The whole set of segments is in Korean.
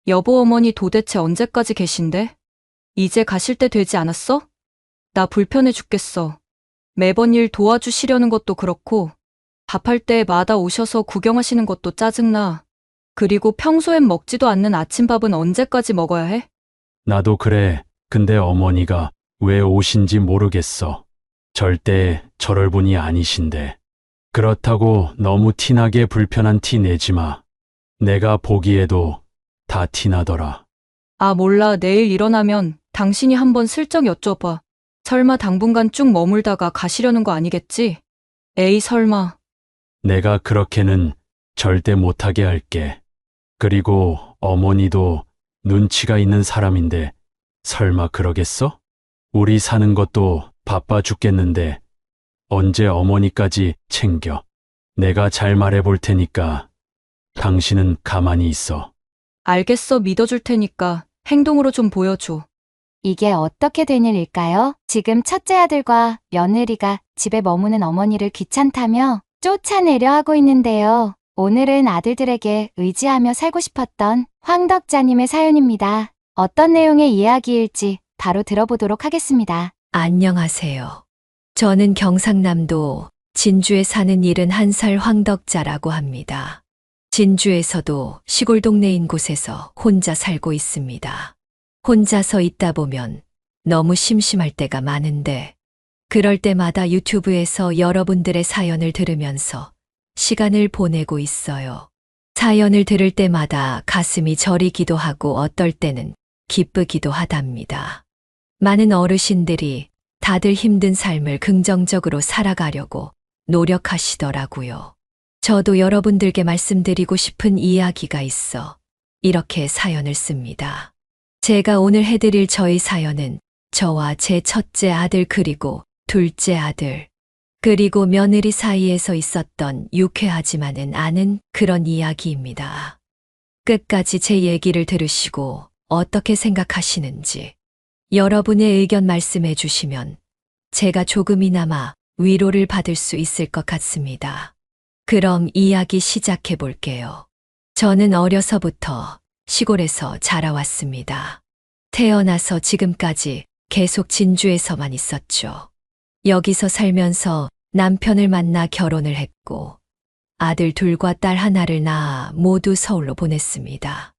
여보 어머니 도대체 언제까지 계신데? 이제 가실 때 되지 않았어? 나 불편해 죽겠어. 매번 일 도와주시려는 것도 그렇고, 밥할 때마다 오셔서 구경하시는 것도 짜증나. 그리고 평소엔 먹지도 않는 아침밥은 언제까지 먹어야 해? 나도 그래. 근데 어머니가 왜 오신지 모르겠어. 절대 저럴 분이 아니신데. 그렇다고 너무 티나게 불편한 티 내지 마. 내가 보기에도 다 티나더라. 아, 몰라. 내일 일어나면 당신이 한번 슬쩍 여쭤봐. 설마 당분간 쭉 머물다가 가시려는 거 아니겠지? 에이, 설마. 내가 그렇게는 절대 못하게 할게. 그리고 어머니도 눈치가 있는 사람인데 설마 그러겠어? 우리 사는 것도 바빠 죽겠는데 언제 어머니까지 챙겨. 내가 잘 말해 볼 테니까 당신은 가만히 있어. 알겠어. 믿어줄 테니까 행동으로 좀 보여줘. 이게 어떻게 된 일일까요? 지금 첫째 아들과 며느리가 집에 머무는 어머니를 귀찮다며 쫓아내려 하고 있는데요. 오늘은 아들들에게 의지하며 살고 싶었던 황덕자님의 사연입니다. 어떤 내용의 이야기일지 바로 들어보도록 하겠습니다. 안녕하세요. 저는 경상남도 진주에 사는 71살 황덕자라고 합니다. 진주에서도 시골 동네인 곳에서 혼자 살고 있습니다. 혼자서 있다 보면 너무 심심할 때가 많은데 그럴 때마다 유튜브에서 여러분들의 사연을 들으면서 시간을 보내고 있어요. 사연을 들을 때마다 가슴이 저리기도 하고 어떨 때는 기쁘기도 하답니다. 많은 어르신들이 다들 힘든 삶을 긍정적으로 살아가려고 노력하시더라고요. 저도 여러분들께 말씀드리고 싶은 이야기가 있어 이렇게 사연을 씁니다. 제가 오늘 해드릴 저희 사연은 저와 제 첫째 아들 그리고 둘째 아들 그리고 며느리 사이에서 있었던 유쾌하지만은 않은 그런 이야기입니다. 끝까지 제 얘기를 들으시고 어떻게 생각하시는지 여러분의 의견 말씀해 주시면 제가 조금이나마 위로를 받을 수 있을 것 같습니다. 그럼 이야기 시작해 볼게요. 저는 어려서부터 시골에서 자라왔습니다. 태어나서 지금까지 계속 진주에서만 있었죠. 여기서 살면서 남편을 만나 결혼을 했고 아들 둘과 딸 하나를 낳아 모두 서울로 보냈습니다.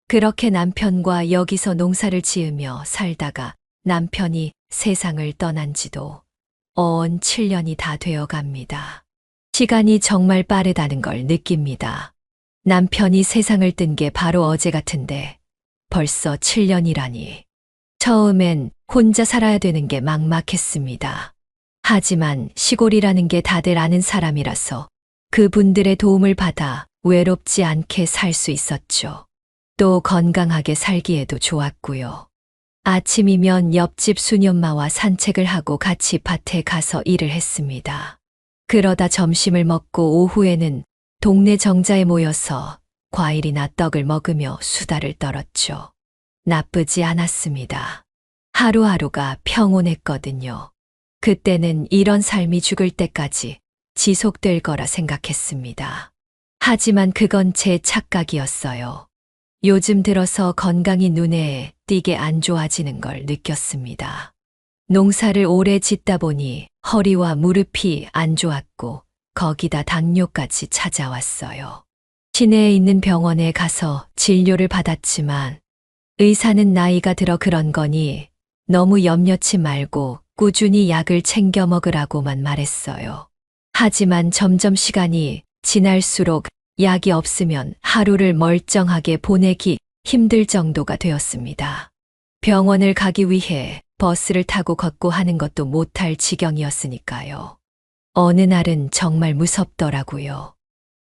그렇게 남편과 여기서 농사를 지으며 살다가 남편이 세상을 떠난 지도 어언 7년이 다 되어 갑니다. 시간이 정말 빠르다는 걸 느낍니다. 남편이 세상을 뜬 게 바로 어제 같은데 벌써 7년이라니. 처음엔 혼자 살아야 되는 게 막막했습니다. 하지만 시골이라는 게 다들 아는 사람이라서 그분들의 도움을 받아 외롭지 않게 살 수 있었죠. 또 건강하게 살기에도 좋았고요. 아침이면 옆집 수녀엄마와 산책을 하고 같이 밭에 가서 일을 했습니다. 그러다 점심을 먹고 오후에는 동네 정자에 모여서 과일이나 떡을 먹으며 수다를 떨었죠. 나쁘지 않았습니다. 하루하루가 평온했거든요. 그때는 이런 삶이 죽을 때까지 지속될 거라 생각했습니다. 하지만 그건 제 착각이었어요. 요즘 들어서 건강이 눈에 띄게 안 좋아지는 걸 느꼈습니다. 농사를 오래 짓다 보니 허리와 무릎이 안 좋았고 거기다 당뇨까지 찾아왔어요. 시내에 있는 병원에 가서 진료를 받았지만 의사는 나이가 들어 그런 거니 너무 염려치 말고 꾸준히 약을 챙겨 먹으라고만 말했어요. 하지만 점점 시간이 지날수록 약이 없으면 하루를 멀쩡하게 보내기 힘들 정도가 되었습니다. 병원을 가기 위해 버스를 타고 걷고 하는 것도 못할 지경이었으니까요. 어느 날은 정말 무섭더라고요.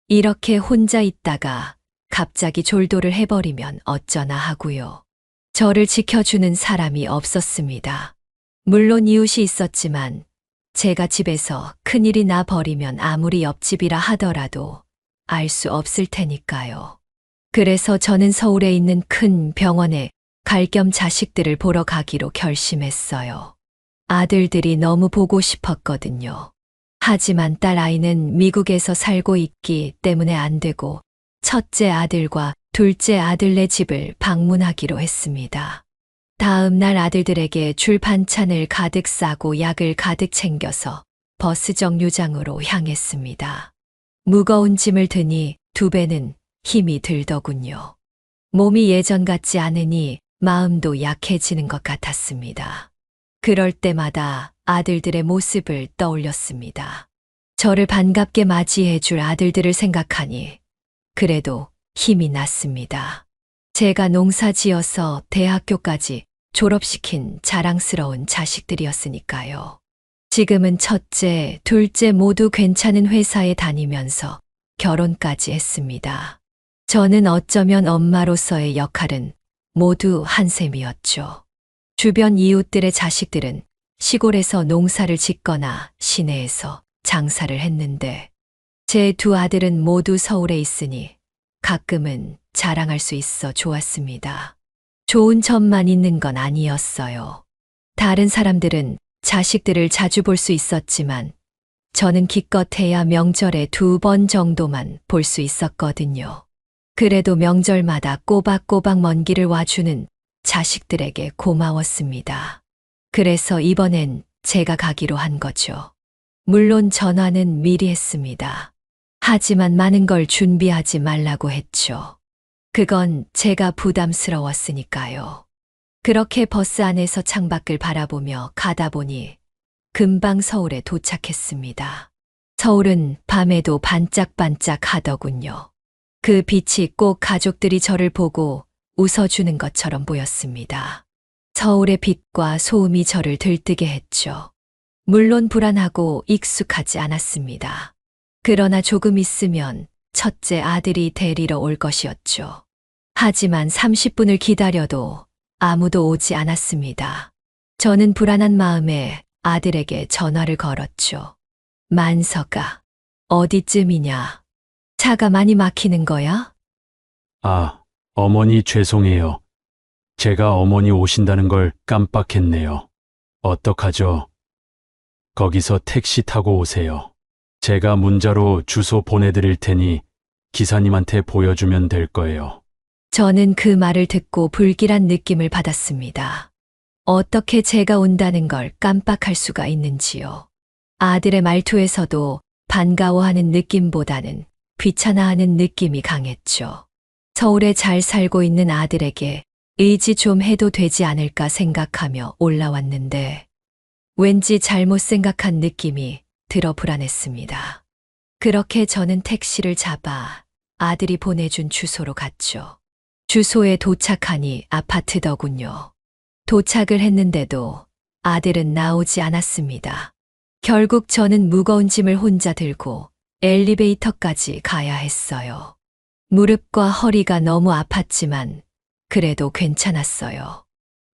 이렇게 혼자 있다가 갑자기 졸도를 해버리면 어쩌나 하고요. 저를 지켜주는 사람이 없었습니다. 물론 이웃이 있었지만 제가 집에서 큰일이 나 버리면 아무리 옆집이라 하더라도 알 수 없을 테니까요. 그래서 저는 서울에 있는 큰 병원에 갈 겸 자식들을 보러 가기로 결심했어요. 아들들이 너무 보고 싶었거든요. 하지만 딸 아이는 미국에서 살고 있기 때문에 안 되고 첫째 아들과 둘째 아들네 집을 방문하기로 했습니다. 다음 날 아들들에게 줄 반찬을 가득 싸고 약을 가득 챙겨서 버스 정류장으로 향했습니다. 무거운 짐을 드니 두 배는 힘이 들더군요. 몸이 예전 같지 않으니 마음도 약해지는 것 같았습니다. 그럴 때마다 아들들의 모습을 떠올렸습니다. 저를 반갑게 맞이해 줄 아들들을 생각하니 그래도 힘이 났습니다. 제가 농사 지어서 대학교까지 졸업시킨 자랑스러운 자식들이었으니까요. 지금은 첫째, 둘째 모두 괜찮은 회사에 다니면서 결혼까지 했습니다. 저는 어쩌면 엄마로서의 역할은 모두 한 셈이었죠. 주변 이웃들의 자식들은 시골에서 농사를 짓거나 시내에서 장사를 했는데 제 두 아들은 모두 서울에 있으니 가끔은 자랑할 수 있어 좋았습니다. 좋은 점만 있는 건 아니었어요. 다른 사람들은 자식들을 자주 볼 수 있었지만 저는 기껏해야 명절에 2번 정도만 볼 수 있었거든요. 그래도 명절마다 꼬박꼬박 먼 길을 와주는 자식들에게 고마웠습니다. 그래서 이번엔 제가 가기로 한 거죠. 물론 전화는 미리 했습니다. 하지만 많은 걸 준비하지 말라고 했죠. 그건 제가 부담스러웠으니까요. 그렇게 버스 안에서 창밖을 바라보며 가다 보니 금방 서울에 도착했습니다. 서울은 밤에도 반짝반짝 하더군요. 그 빛이 꼭 가족들이 저를 보고 웃어주는 것처럼 보였습니다. 서울의 빛과 소음이 저를 들뜨게 했죠. 물론 불안하고 익숙하지 않았습니다. 그러나 조금 있으면 첫째 아들이 데리러 올 것이었죠. 하지만 30분을 기다려도 아무도 오지 않았습니다. 저는 불안한 마음에 아들에게 전화를 걸었죠. 만서가, 어디쯤이냐? 차가 많이 막히는 거야? 아, 어머니 죄송해요. 제가 어머니 오신다는 걸 깜빡했네요. 어떡하죠? 거기서 택시 타고 오세요. 제가 문자로 주소 보내드릴 테니 기사님한테 보여주면 될 거예요. 저는 그 말을 듣고 불길한 느낌을 받았습니다. 어떻게 제가 온다는 걸 깜빡할 수가 있는지요. 아들의 말투에서도 반가워하는 느낌보다는 귀찮아하는 느낌이 강했죠. 서울에 잘 살고 있는 아들에게 의지 좀 해도 되지 않을까 생각하며 올라왔는데 왠지 잘못 생각한 느낌이 들어 불안했습니다. 그렇게 저는 택시를 잡아 아들이 보내준 주소로 갔죠. 주소에 도착하니 아파트더군요. 도착을 했는데도 아들은 나오지 않았습니다. 결국 저는 무거운 짐을 혼자 들고 엘리베이터까지 가야 했어요. 무릎과 허리가 너무 아팠지만 그래도 괜찮았어요.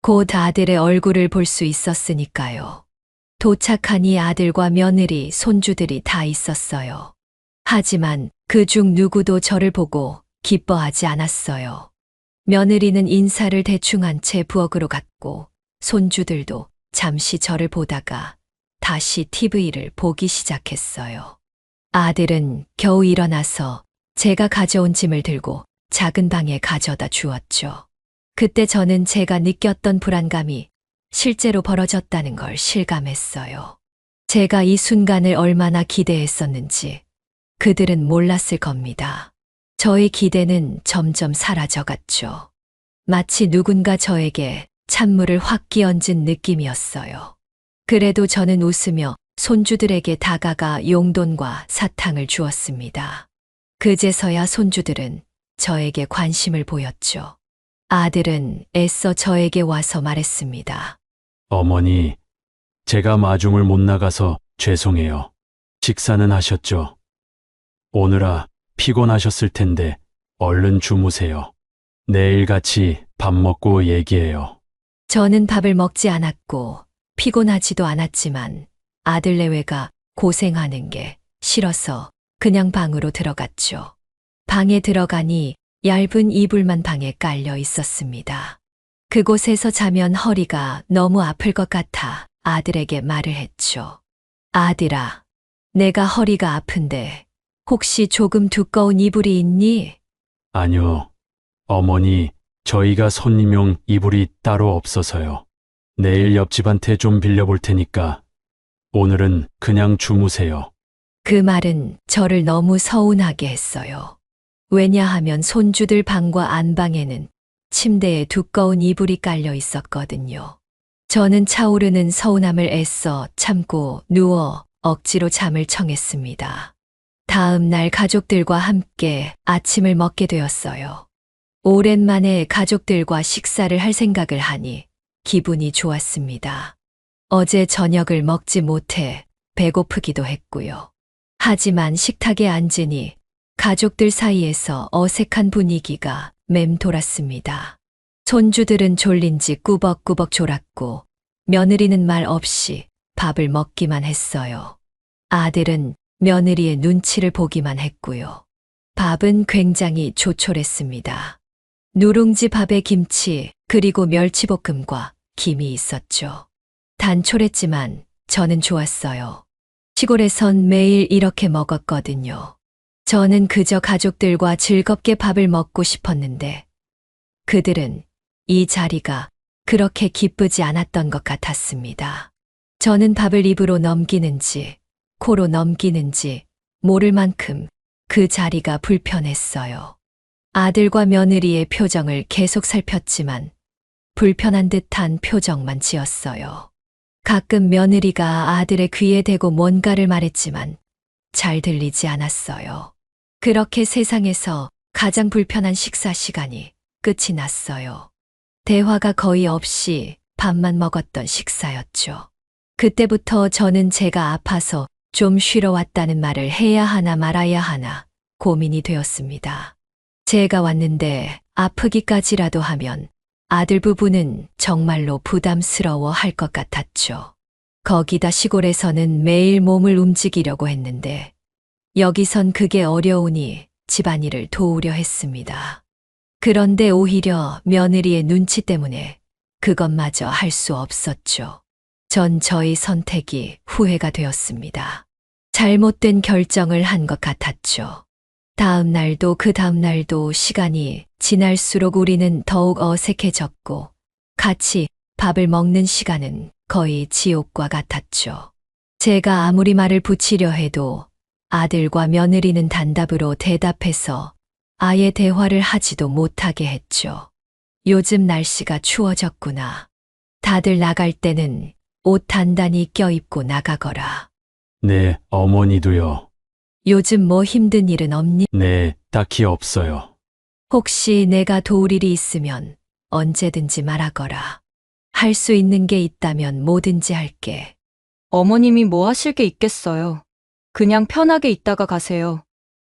곧 아들의 얼굴을 볼 수 있었으니까요. 도착하니 아들과 며느리, 손주들이 다 있었어요. 하지만 그중 누구도 저를 보고 기뻐하지 않았어요. 며느리는 인사를 대충 한 채 부엌으로 갔고 손주들도 잠시 저를 보다가 다시 TV를 보기 시작했어요. 아들은 겨우 일어나서 제가 가져온 짐을 들고 작은 방에 가져다 주었죠. 그때 저는 제가 느꼈던 불안감이 실제로 벌어졌다는 걸 실감했어요. 제가 이 순간을 얼마나 기대했었는지 그들은 몰랐을 겁니다. 저의 기대는 점점 사라져갔죠. 마치 누군가 저에게 찬물을 확 끼얹은 느낌이었어요. 그래도 저는 웃으며 손주들에게 다가가 용돈과 사탕을 주었습니다. 그제서야 손주들은 저에게 관심을 보였죠. 아들은 애써 저에게 와서 말했습니다. 어머니, 제가 마중을 못 나가서 죄송해요. 식사는 하셨죠? 오느라 피곤하셨을 텐데 얼른 주무세요. 내일 같이 밥 먹고 얘기해요. 저는 밥을 먹지 않았고 피곤하지도 않았지만 아들 내외가 고생하는 게 싫어서 그냥 방으로 들어갔죠. 방에 들어가니 얇은 이불만 방에 깔려 있었습니다. 그곳에서 자면 허리가 너무 아플 것 같아 아들에게 말을 했죠. 아들아, 내가 허리가 아픈데 혹시 조금 두꺼운 이불이 있니? 아니요, 어머니, 저희가 손님용 이불이 따로 없어서요. 내일 옆집한테 좀 빌려볼 테니까 오늘은 그냥 주무세요. 그 말은 저를 너무 서운하게 했어요. 왜냐하면 손주들 방과 안방에는 침대에 두꺼운 이불이 깔려 있었거든요. 저는 차오르는 서운함을 애써 참고 누워 억지로 잠을 청했습니다. 다음 날 가족들과 함께 아침을 먹게 되었어요. 오랜만에 가족들과 식사를 할 생각을 하니 기분이 좋았습니다. 어제 저녁을 먹지 못해 배고프기도 했고요. 하지만 식탁에 앉으니 가족들 사이에서 어색한 분위기가 맴돌았습니다. 손주들은 졸린지 꾸벅꾸벅 졸았고 며느리는 말 없이 밥을 먹기만 했어요. 아들은 며느리의 눈치를 보기만 했고요. 밥은 굉장히 조촐했습니다. 누룽지 밥에 김치 그리고 멸치볶음과 김이 있었죠. 단촐했지만 저는 좋았어요. 시골에선 매일 이렇게 먹었거든요. 저는 그저 가족들과 즐겁게 밥을 먹고 싶었는데 그들은 이 자리가 그렇게 기쁘지 않았던 것 같았습니다. 저는 밥을 입으로 넘기는지 코로 넘기는지 모를 만큼 그 자리가 불편했어요. 아들과 며느리의 표정을 계속 살폈지만 불편한 듯한 표정만 지었어요. 가끔 며느리가 아들의 귀에 대고 뭔가를 말했지만 잘 들리지 않았어요. 그렇게 세상에서 가장 불편한 식사 시간이 끝이 났어요. 대화가 거의 없이 밥만 먹었던 식사였죠. 그때부터 저는 제가 아파서 좀 쉬러 왔다는 말을 해야 하나 말아야 하나 고민이 되었습니다. 제가 왔는데 아프기까지라도 하면 아들 부부는 정말로 부담스러워 할 것 같았죠. 거기다 시골에서는 매일 몸을 움직이려고 했는데 여기선 그게 어려우니 집안일을 도우려 했습니다. 그런데 오히려 며느리의 눈치 때문에 그것마저 할 수 없었죠. 전 저의 선택이 후회가 되었습니다. 잘못된 결정을 한 것 같았죠. 다음 날도 그 다음 날도 시간이 지날수록 우리는 더욱 어색해졌고 같이 밥을 먹는 시간은 거의 지옥과 같았죠. 제가 아무리 말을 붙이려 해도 아들과 며느리는 단답으로 대답해서 아예 대화를 하지도 못하게 했죠. 요즘 날씨가 추워졌구나. 다들 나갈 때는 옷 단단히 껴입고 나가거라. 네, 어머니도요. 요즘 뭐 힘든 일은 없니? 네, 딱히 없어요. 혹시 내가 도울 일이 있으면 언제든지 말하거라. 할 수 있는 게 있다면 뭐든지 할게. 어머님이 뭐 하실 게 있겠어요. 그냥 편하게 있다가 가세요.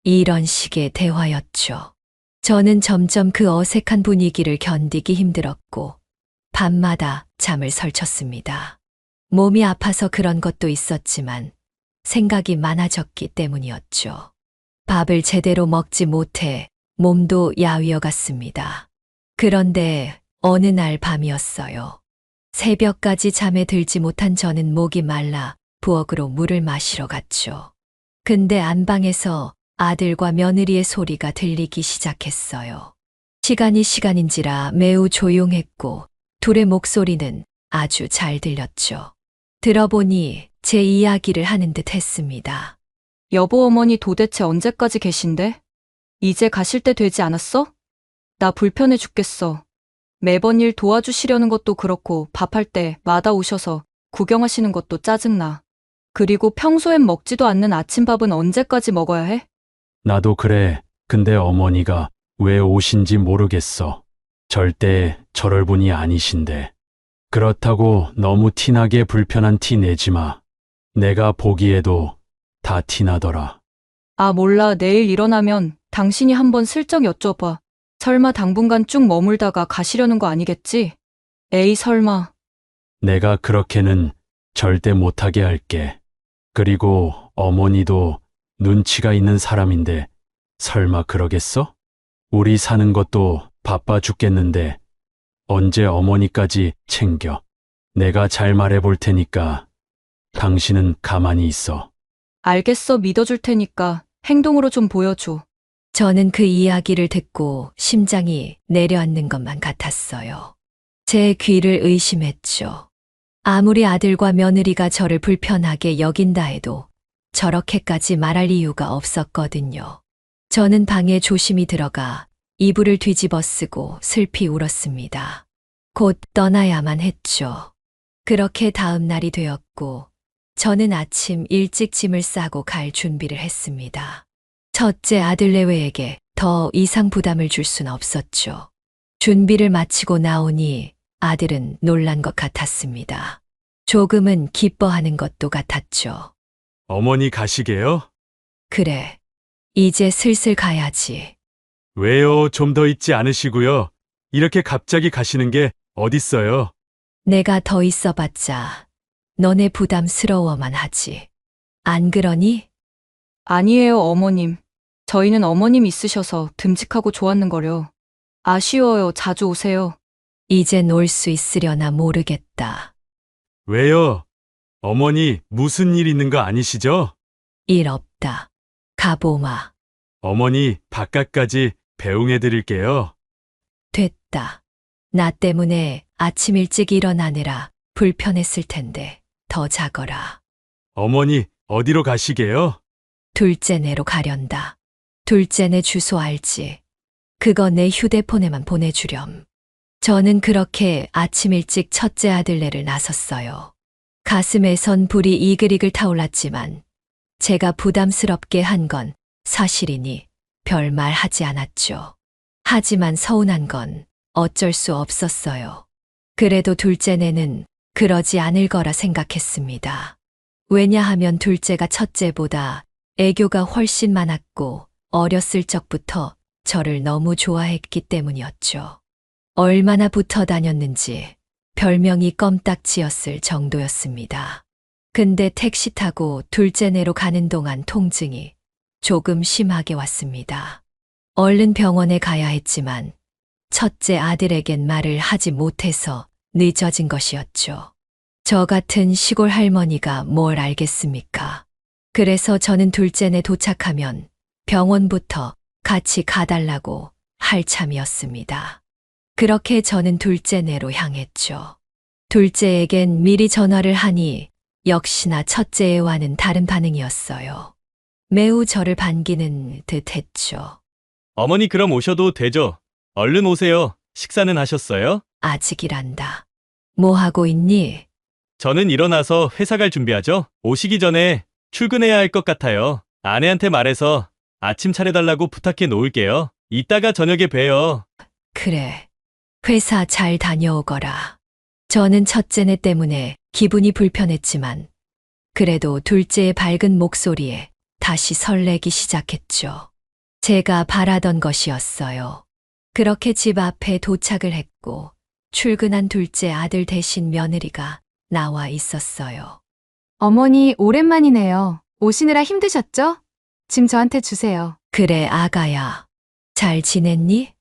이런 식의 대화였죠. 저는 점점 그 어색한 분위기를 견디기 힘들었고 밤마다 잠을 설쳤습니다. 몸이 아파서 그런 것도 있었지만 생각이 많아졌기 때문이었죠. 밥을 제대로 먹지 못해 몸도 야위어 갔습니다. 그런데 어느 날 밤이었어요. 새벽까지 잠에 들지 못한 저는 목이 말라 부엌으로 물을 마시러 갔죠. 근데 안방에서 아들과 며느리의 소리가 들리기 시작했어요. 시간인지라 매우 조용했고 둘의 목소리는 아주 잘 들렸죠. 들어보니 제 이야기를 하는 듯 했습니다. 여보 어머니 도대체 언제까지 계신데? 이제 가실 때 되지 않았어? 나 불편해 죽겠어. 매번 일 도와주시려는 것도 그렇고 밥할 때마다 오셔서 구경하시는 것도 짜증나. 그리고 평소엔 먹지도 않는 아침밥은 언제까지 먹어야 해? 나도 그래. 근데 어머니가 왜 오신지 모르겠어. 절대 저럴 분이 아니신데. 그렇다고 너무 티나게 불편한 티 내지 마. 내가 보기에도 다 티나더라. 아 몰라 내일 일어나면 당신이 한번 슬쩍 여쭤봐. 설마 당분간 쭉 머물다가 가시려는 거 아니겠지? 에이 설마. 내가 그렇게는 절대 못하게 할게. 그리고 어머니도 눈치가 있는 사람인데 설마 그러겠어? 우리 사는 것도 바빠 죽겠는데 언제 어머니까지 챙겨. 내가 잘 말해볼 테니까 당신은 가만히 있어. 알겠어 믿어줄 테니까 행동으로 좀 보여줘. 저는 그 이야기를 듣고 심장이 내려앉는 것만 같았어요. 제 귀를 의심했죠. 아무리 아들과 며느리가 저를 불편하게 여긴다 해도 저렇게까지 말할 이유가 없었거든요. 저는 방에 조심히 들어가 이불을 뒤집어 쓰고 슬피 울었습니다. 곧 떠나야만 했죠. 그렇게 다음 날이 되었고, 저는 아침 일찍 짐을 싸고 갈 준비를 했습니다. 첫째 아들 내외에게 더 이상 부담을 줄 수는 없었죠. 준비를 마치고 나오니 아들은 놀란 것 같았습니다. 조금은 기뻐하는 것도 같았죠. 어머니 가시게요? 그래, 이제 슬슬 가야지. 왜요? 좀 더 있지 않으시고요. 이렇게 갑자기 가시는 게 어딨어요? 내가 더 있어봤자 너네 부담스러워만 하지. 안 그러니? 아니에요, 어머님. 저희는 어머님 있으셔서 듬직하고 좋았는거려. 아쉬워요. 자주 오세요. 이젠 올 수 있으려나 모르겠다. 왜요? 어머니 무슨 일 있는 거 아니시죠? 일 없다. 가보마. 어머니 바깥까지 배웅해 드릴게요. 됐다. 나 때문에 아침 일찍 일어나느라 불편했을 텐데 더 자거라. 어머니 어디로 가시게요? 둘째네로 가련다. 둘째네 주소 알지? 그거 내 휴대폰에만 보내주렴. 저는 그렇게 아침 일찍 첫째 아들네를 나섰어요. 가슴에선 불이 이글이글 타올랐지만 제가 부담스럽게 한 건 사실이니 별말 하지 않았죠. 하지만 서운한 건 어쩔 수 없었어요. 그래도 둘째네는 그러지 않을 거라 생각했습니다. 왜냐하면 둘째가 첫째보다 애교가 훨씬 많았고 어렸을 적부터 저를 너무 좋아했기 때문이었죠. 얼마나 붙어 다녔는지 별명이 껌딱지였을 정도였습니다. 근데 택시 타고 둘째네로 가는 동안 통증이 조금 심하게 왔습니다. 얼른 병원에 가야 했지만 첫째 아들에겐 말을 하지 못해서 늦어진 것이었죠. 저 같은 시골 할머니가 뭘 알겠습니까? 그래서 저는 둘째네 도착하면 병원부터 같이 가달라고 할 참이었습니다. 그렇게 저는 둘째네로 향했죠. 둘째에겐 미리 전화를 하니 역시나 첫째와는 다른 반응이었어요. 매우 저를 반기는 듯 했죠. 어머니 그럼 오셔도 되죠? 얼른 오세요. 식사는 하셨어요? 아직이란다. 뭐 하고 있니? 저는 일어나서 회사 갈 준비하죠. 오시기 전에 출근해야 할 것 같아요. 아내한테 말해서 아침 차려달라고 부탁해 놓을게요. 이따가 저녁에 봬요. 그래. 회사 잘 다녀오거라. 저는 첫째네 때문에 기분이 불편했지만 그래도 둘째의 밝은 목소리에 다시 설레기 시작했죠. 제가 바라던 것이었어요. 그렇게 집 앞에 도착을 했고 출근한 둘째 아들 대신 며느리가 나와 있었어요. 어머니, 오랜만이네요. 오시느라 힘드셨죠? 짐 저한테 주세요. 그래, 아가야. 잘 지냈니?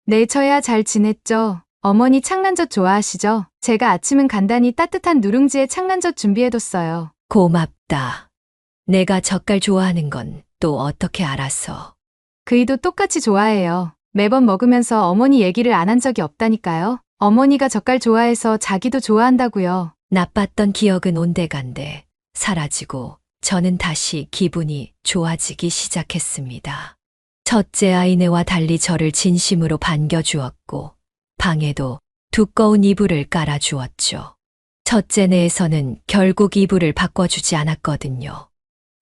네, 저야 잘 지냈죠. 어머니 창란젓 좋아하시죠? 제가 아침은 간단히 따뜻한 누룽지에 창란젓 준비해뒀어요. 고맙다. 내가 젓갈 좋아하는 건 또 어떻게 알았어? 그이도 똑같이 좋아해요. 매번 먹으면서 어머니 얘기를 안 한 적이 없다니까요. 어머니가 젓갈 좋아해서 자기도 좋아한다고요. 나빴던 기억은 온데간데 사라지고 저는 다시 기분이 좋아지기 시작했습니다. 첫째 아이네와 달리 저를 진심으로 반겨주었고 방에도 두꺼운 이불을 깔아주었죠. 첫째네에서는 결국 이불을 바꿔주지 않았거든요.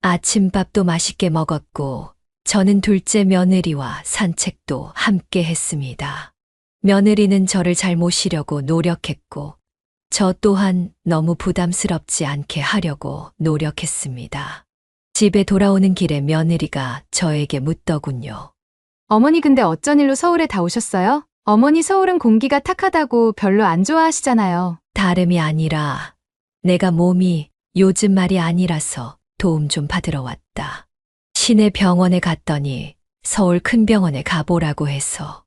아침밥도 맛있게 먹었고 저는 둘째 며느리와 산책도 함께 했습니다. 며느리는 저를 잘 모시려고 노력했고 저 또한 너무 부담스럽지 않게 하려고 노력했습니다. 집에 돌아오는 길에 며느리가 저에게 묻더군요. 어머니 근데 어쩐 일로 서울에 다 오셨어요? 어머니 서울은 공기가 탁하다고 별로 안 좋아하시잖아요. 다름이 아니라 내가 몸이 요즘 말이 아니라서 도움 좀 받으러 왔다. 시내 병원에 갔더니 서울 큰 병원에 가보라고 해서.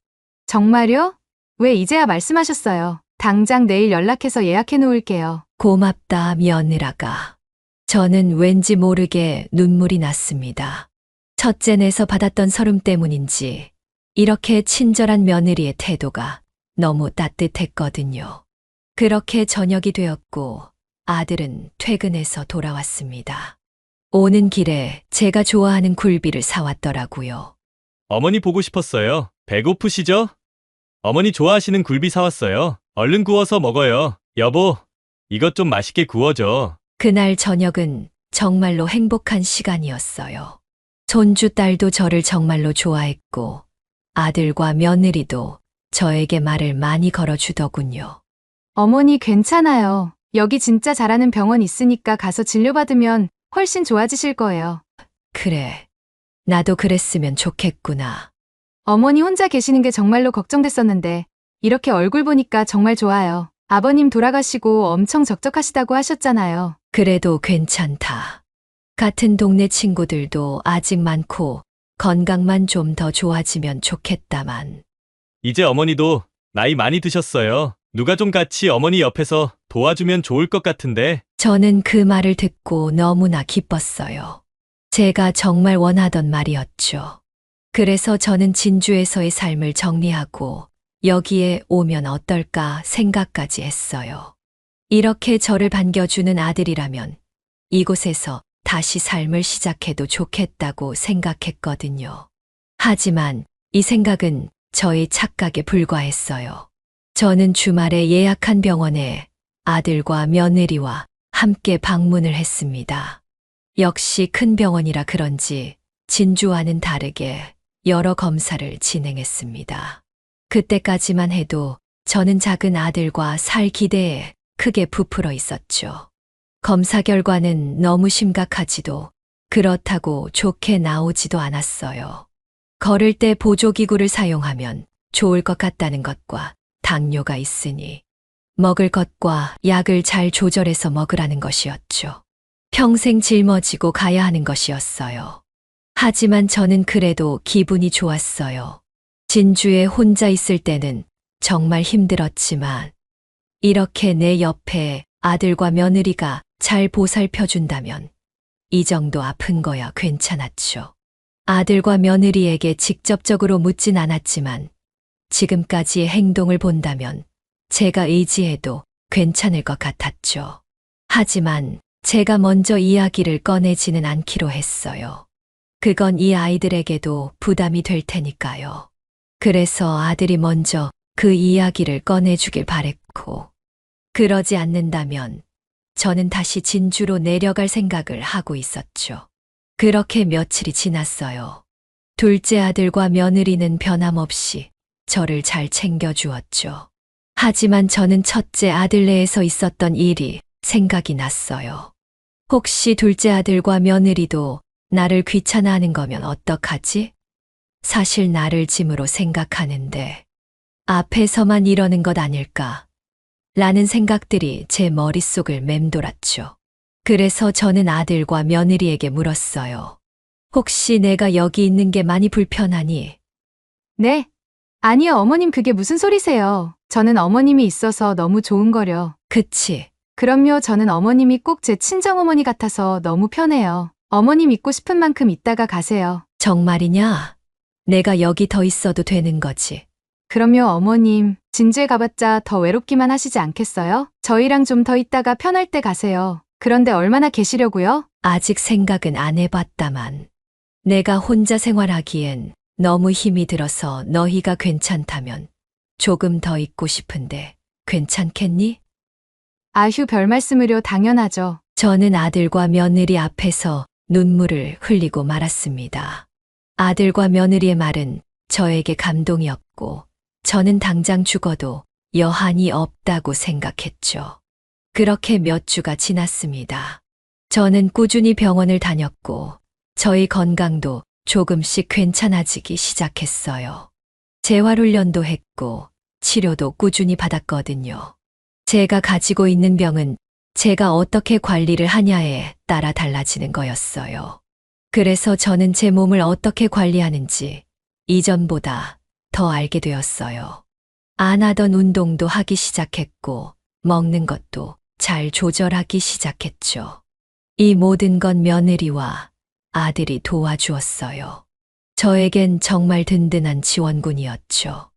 정말요? 왜 이제야 말씀하셨어요? 당장 내일 연락해서 예약해 놓을게요. 고맙다, 며느라가. 저는 왠지 모르게 눈물이 났습니다. 첫째내서 받았던 서름 때문인지 이렇게 친절한 며느리의 태도가 너무 따뜻했거든요. 그렇게 저녁이 되었고 아들은 퇴근해서 돌아왔습니다. 오는 길에 제가 좋아하는 굴비를 사왔더라고요. 어머니 보고 싶었어요. 배고프시죠? 어머니 좋아하시는 굴비 사왔어요. 얼른 구워서 먹어요. 여보, 이것 좀 맛있게 구워줘. 그날 저녁은 정말로 행복한 시간이었어요. 손주 딸도 저를 정말로 좋아했고 아들과 며느리도 저에게 말을 많이 걸어주더군요. 어머니 괜찮아요. 여기 진짜 잘하는 병원 있으니까 가서 진료받으면 훨씬 좋아지실 거예요. 그래, 나도 그랬으면 좋겠구나. 어머니 혼자 계시는 게 정말로 걱정됐었는데 이렇게 얼굴 보니까 정말 좋아요. 아버님 돌아가시고 엄청 적적하시다고 하셨잖아요. 그래도 괜찮다. 같은 동네 친구들도 아직 많고 건강만 좀 더 좋아지면 좋겠다만. 이제 어머니도 나이 많이 드셨어요. 누가 좀 같이 어머니 옆에서 도와주면 좋을 것 같은데. 저는 그 말을 듣고 너무나 기뻤어요. 제가 정말 원하던 말이었죠. 그래서 저는 진주에서의 삶을 정리하고 여기에 오면 어떨까 생각까지 했어요. 이렇게 저를 반겨주는 아들이라면 이곳에서 다시 삶을 시작해도 좋겠다고 생각했거든요. 하지만 이 생각은 저의 착각에 불과했어요. 저는 주말에 예약한 병원에 아들과 며느리와 함께 방문을 했습니다. 역시 큰 병원이라 그런지 진주와는 다르게 여러 검사를 진행했습니다. 그때까지만 해도 저는 작은 아들과 살 기대에 크게 부풀어 있었죠. 검사 결과는 너무 심각하지도 그렇다고 좋게 나오지도 않았어요. 걸을 때 보조기구를 사용하면 좋을 것 같다는 것과 당뇨가 있으니 먹을 것과 약을 잘 조절해서 먹으라는 것이었죠. 평생 짊어지고 가야 하는 것이었어요. 하지만 저는 그래도 기분이 좋았어요. 진주에 혼자 있을 때는 정말 힘들었지만 이렇게 내 옆에 아들과 며느리가 잘 보살펴준다면 이 정도 아픈 거야 괜찮았죠. 아들과 며느리에게 직접적으로 묻진 않았지만 지금까지의 행동을 본다면 제가 의지해도 괜찮을 것 같았죠. 하지만 제가 먼저 이야기를 꺼내지는 않기로 했어요. 그건 이 아이들에게도 부담이 될 테니까요. 그래서 아들이 먼저 그 이야기를 꺼내주길 바랬고, 그러지 않는다면 저는 다시 진주로 내려갈 생각을 하고 있었죠. 그렇게 며칠이 지났어요. 둘째 아들과 며느리는 변함없이 저를 잘 챙겨주었죠. 하지만 저는 첫째 아들네에서 있었던 일이 생각이 났어요. 혹시 둘째 아들과 며느리도 나를 귀찮아하는 거면 어떡하지? 사실 나를 짐으로 생각하는데 앞에서만 이러는 것 아닐까? 라는 생각들이 제 머릿속을 맴돌았죠. 그래서 저는 아들과 며느리에게 물었어요. 혹시 내가 여기 있는 게 많이 불편하니? 네. 아니요, 어머님 그게 무슨 소리세요. 저는 어머님이 있어서 너무 좋은 거려. 그치? 그럼요, 저는 어머님이 꼭 제 친정어머니 같아서 너무 편해요. 어머님 있고 싶은 만큼 있다가 가세요. 정말이냐? 내가 여기 더 있어도 되는 거지. 그럼요, 어머님. 진주에 가봤자 더 외롭기만 하시지 않겠어요? 저희랑 좀 더 있다가 편할 때 가세요. 그런데 얼마나 계시려고요? 아직 생각은 안 해봤다만. 내가 혼자 생활하기엔 너무 힘이 들어서 너희가 괜찮다면 조금 더 있고 싶은데 괜찮겠니? 아휴, 별 말씀을요. 당연하죠. 저는 아들과 며느리 앞에서 눈물을 흘리고 말았습니다. 아들과 며느리의 말은 저에게 감동이었고 저는 당장 죽어도 여한이 없다고 생각했죠. 그렇게 몇 주가 지났습니다. 저는 꾸준히 병원을 다녔고 저희 건강도 조금씩 괜찮아지기 시작했어요. 재활훈련도 했고 치료도 꾸준히 받았거든요. 제가 가지고 있는 병은 제가 어떻게 관리를 하냐에 따라 달라지는 거였어요. 그래서 저는 제 몸을 어떻게 관리하는지 이전보다 더 알게 되었어요. 안 하던 운동도 하기 시작했고 먹는 것도 잘 조절하기 시작했죠. 이 모든 건 며느리와 아들이 도와주었어요. 저에겐 정말 든든한 지원군이었죠.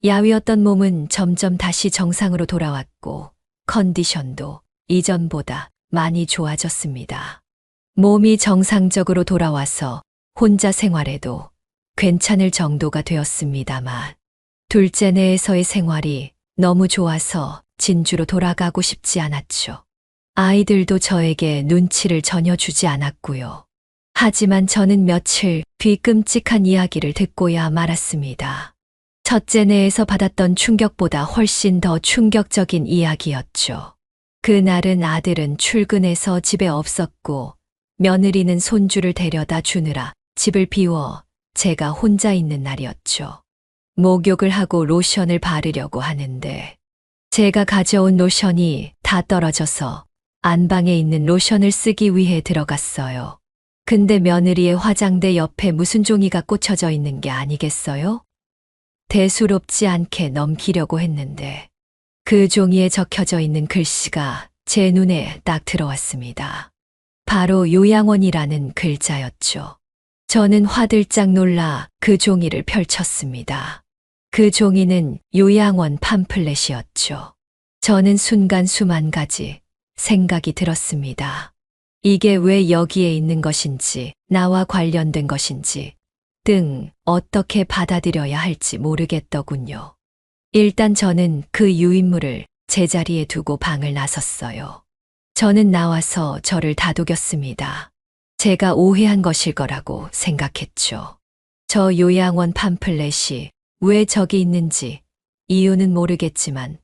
야위었던 몸은 점점 다시 정상으로 돌아왔고 컨디션도 이전보다 많이 좋아졌습니다. 몸이 정상적으로 돌아와서 혼자 생활해도 괜찮을 정도가 되었습니다만 둘째 내에서의 생활이 너무 좋아서 진주로 돌아가고 싶지 않았죠. 아이들도 저에게 눈치를 전혀 주지 않았고요. 하지만 저는 며칠 뒤 끔찍한 이야기를 듣고야 말았습니다. 첫째 내에서 받았던 충격보다 훨씬 더 충격적인 이야기였죠. 그날은 아들은 출근해서 집에 없었고 며느리는 손주를 데려다 주느라 집을 비워 제가 혼자 있는 날이었죠. 목욕을 하고 로션을 바르려고 하는데 제가 가져온 로션이 다 떨어져서 안방에 있는 로션을 쓰기 위해 들어갔어요. 근데 며느리의 화장대 옆에 무슨 종이가 꽂혀져 있는 게 아니겠어요? 대수롭지 않게 넘기려고 했는데 그 종이에 적혀져 있는 글씨가 제 눈에 딱 들어왔습니다. 바로 요양원이라는 글자였죠. 저는 화들짝 놀라 그 종이를 펼쳤습니다. 그 종이는 요양원 팜플렛이었죠. 저는 순간 수만 가지 생각이 들었습니다. 이게 왜 여기에 있는 것인지, 나와 관련된 것인지 등 어떻게 받아들여야 할지 모르겠더군요. 일단 저는 그 유인물을 제자리에 두고 방을 나섰어요. 저는 나와서 저를 다독였습니다. 제가 오해한 것일 거라고 생각했죠. 저 요양원 팜플렛이 왜 저기 있는지 이유는 모르겠지만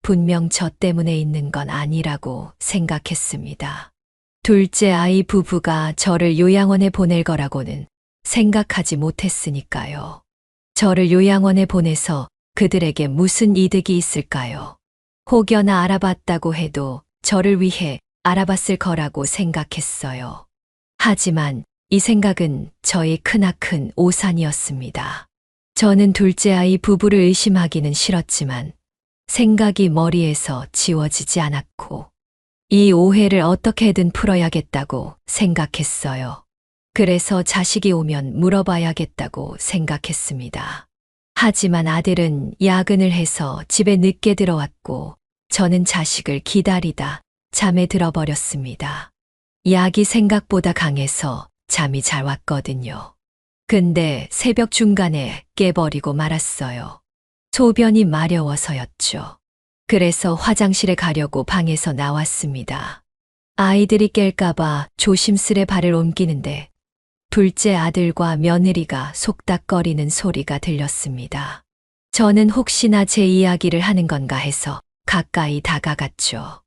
분명 저 때문에 있는 건 아니라고 생각했습니다. 둘째 아이 부부가 저를 요양원에 보낼 거라고는 생각하지 못했으니까요. 저를 요양원에 보내서 그들에게 무슨 이득이 있을까요? 혹여나 알아봤다고 해도 저를 위해 알아봤을 거라고 생각했어요. 하지만 이 생각은 저의 크나큰 오산이었습니다. 저는 둘째 아이 부부를 의심하기는 싫었지만 생각이 머리에서 지워지지 않았고 이 오해를 어떻게든 풀어야겠다고 생각했어요. 그래서 자식이 오면 물어봐야겠다고 생각했습니다. 하지만 아들은 야근을 해서 집에 늦게 들어왔고 저는 자식을 기다리다 잠에 들어버렸습니다. 약이 생각보다 강해서 잠이 잘 왔거든요. 근데 새벽 중간에 깨버리고 말았어요. 소변이 마려워서였죠. 그래서 화장실에 가려고 방에서 나왔습니다. 아이들이 깰까봐 조심스레 발을 옮기는데 둘째 아들과 며느리가 속닥거리는 소리가 들렸습니다. 저는 혹시나 제 이야기를 하는 건가 해서 가까이 다가갔죠.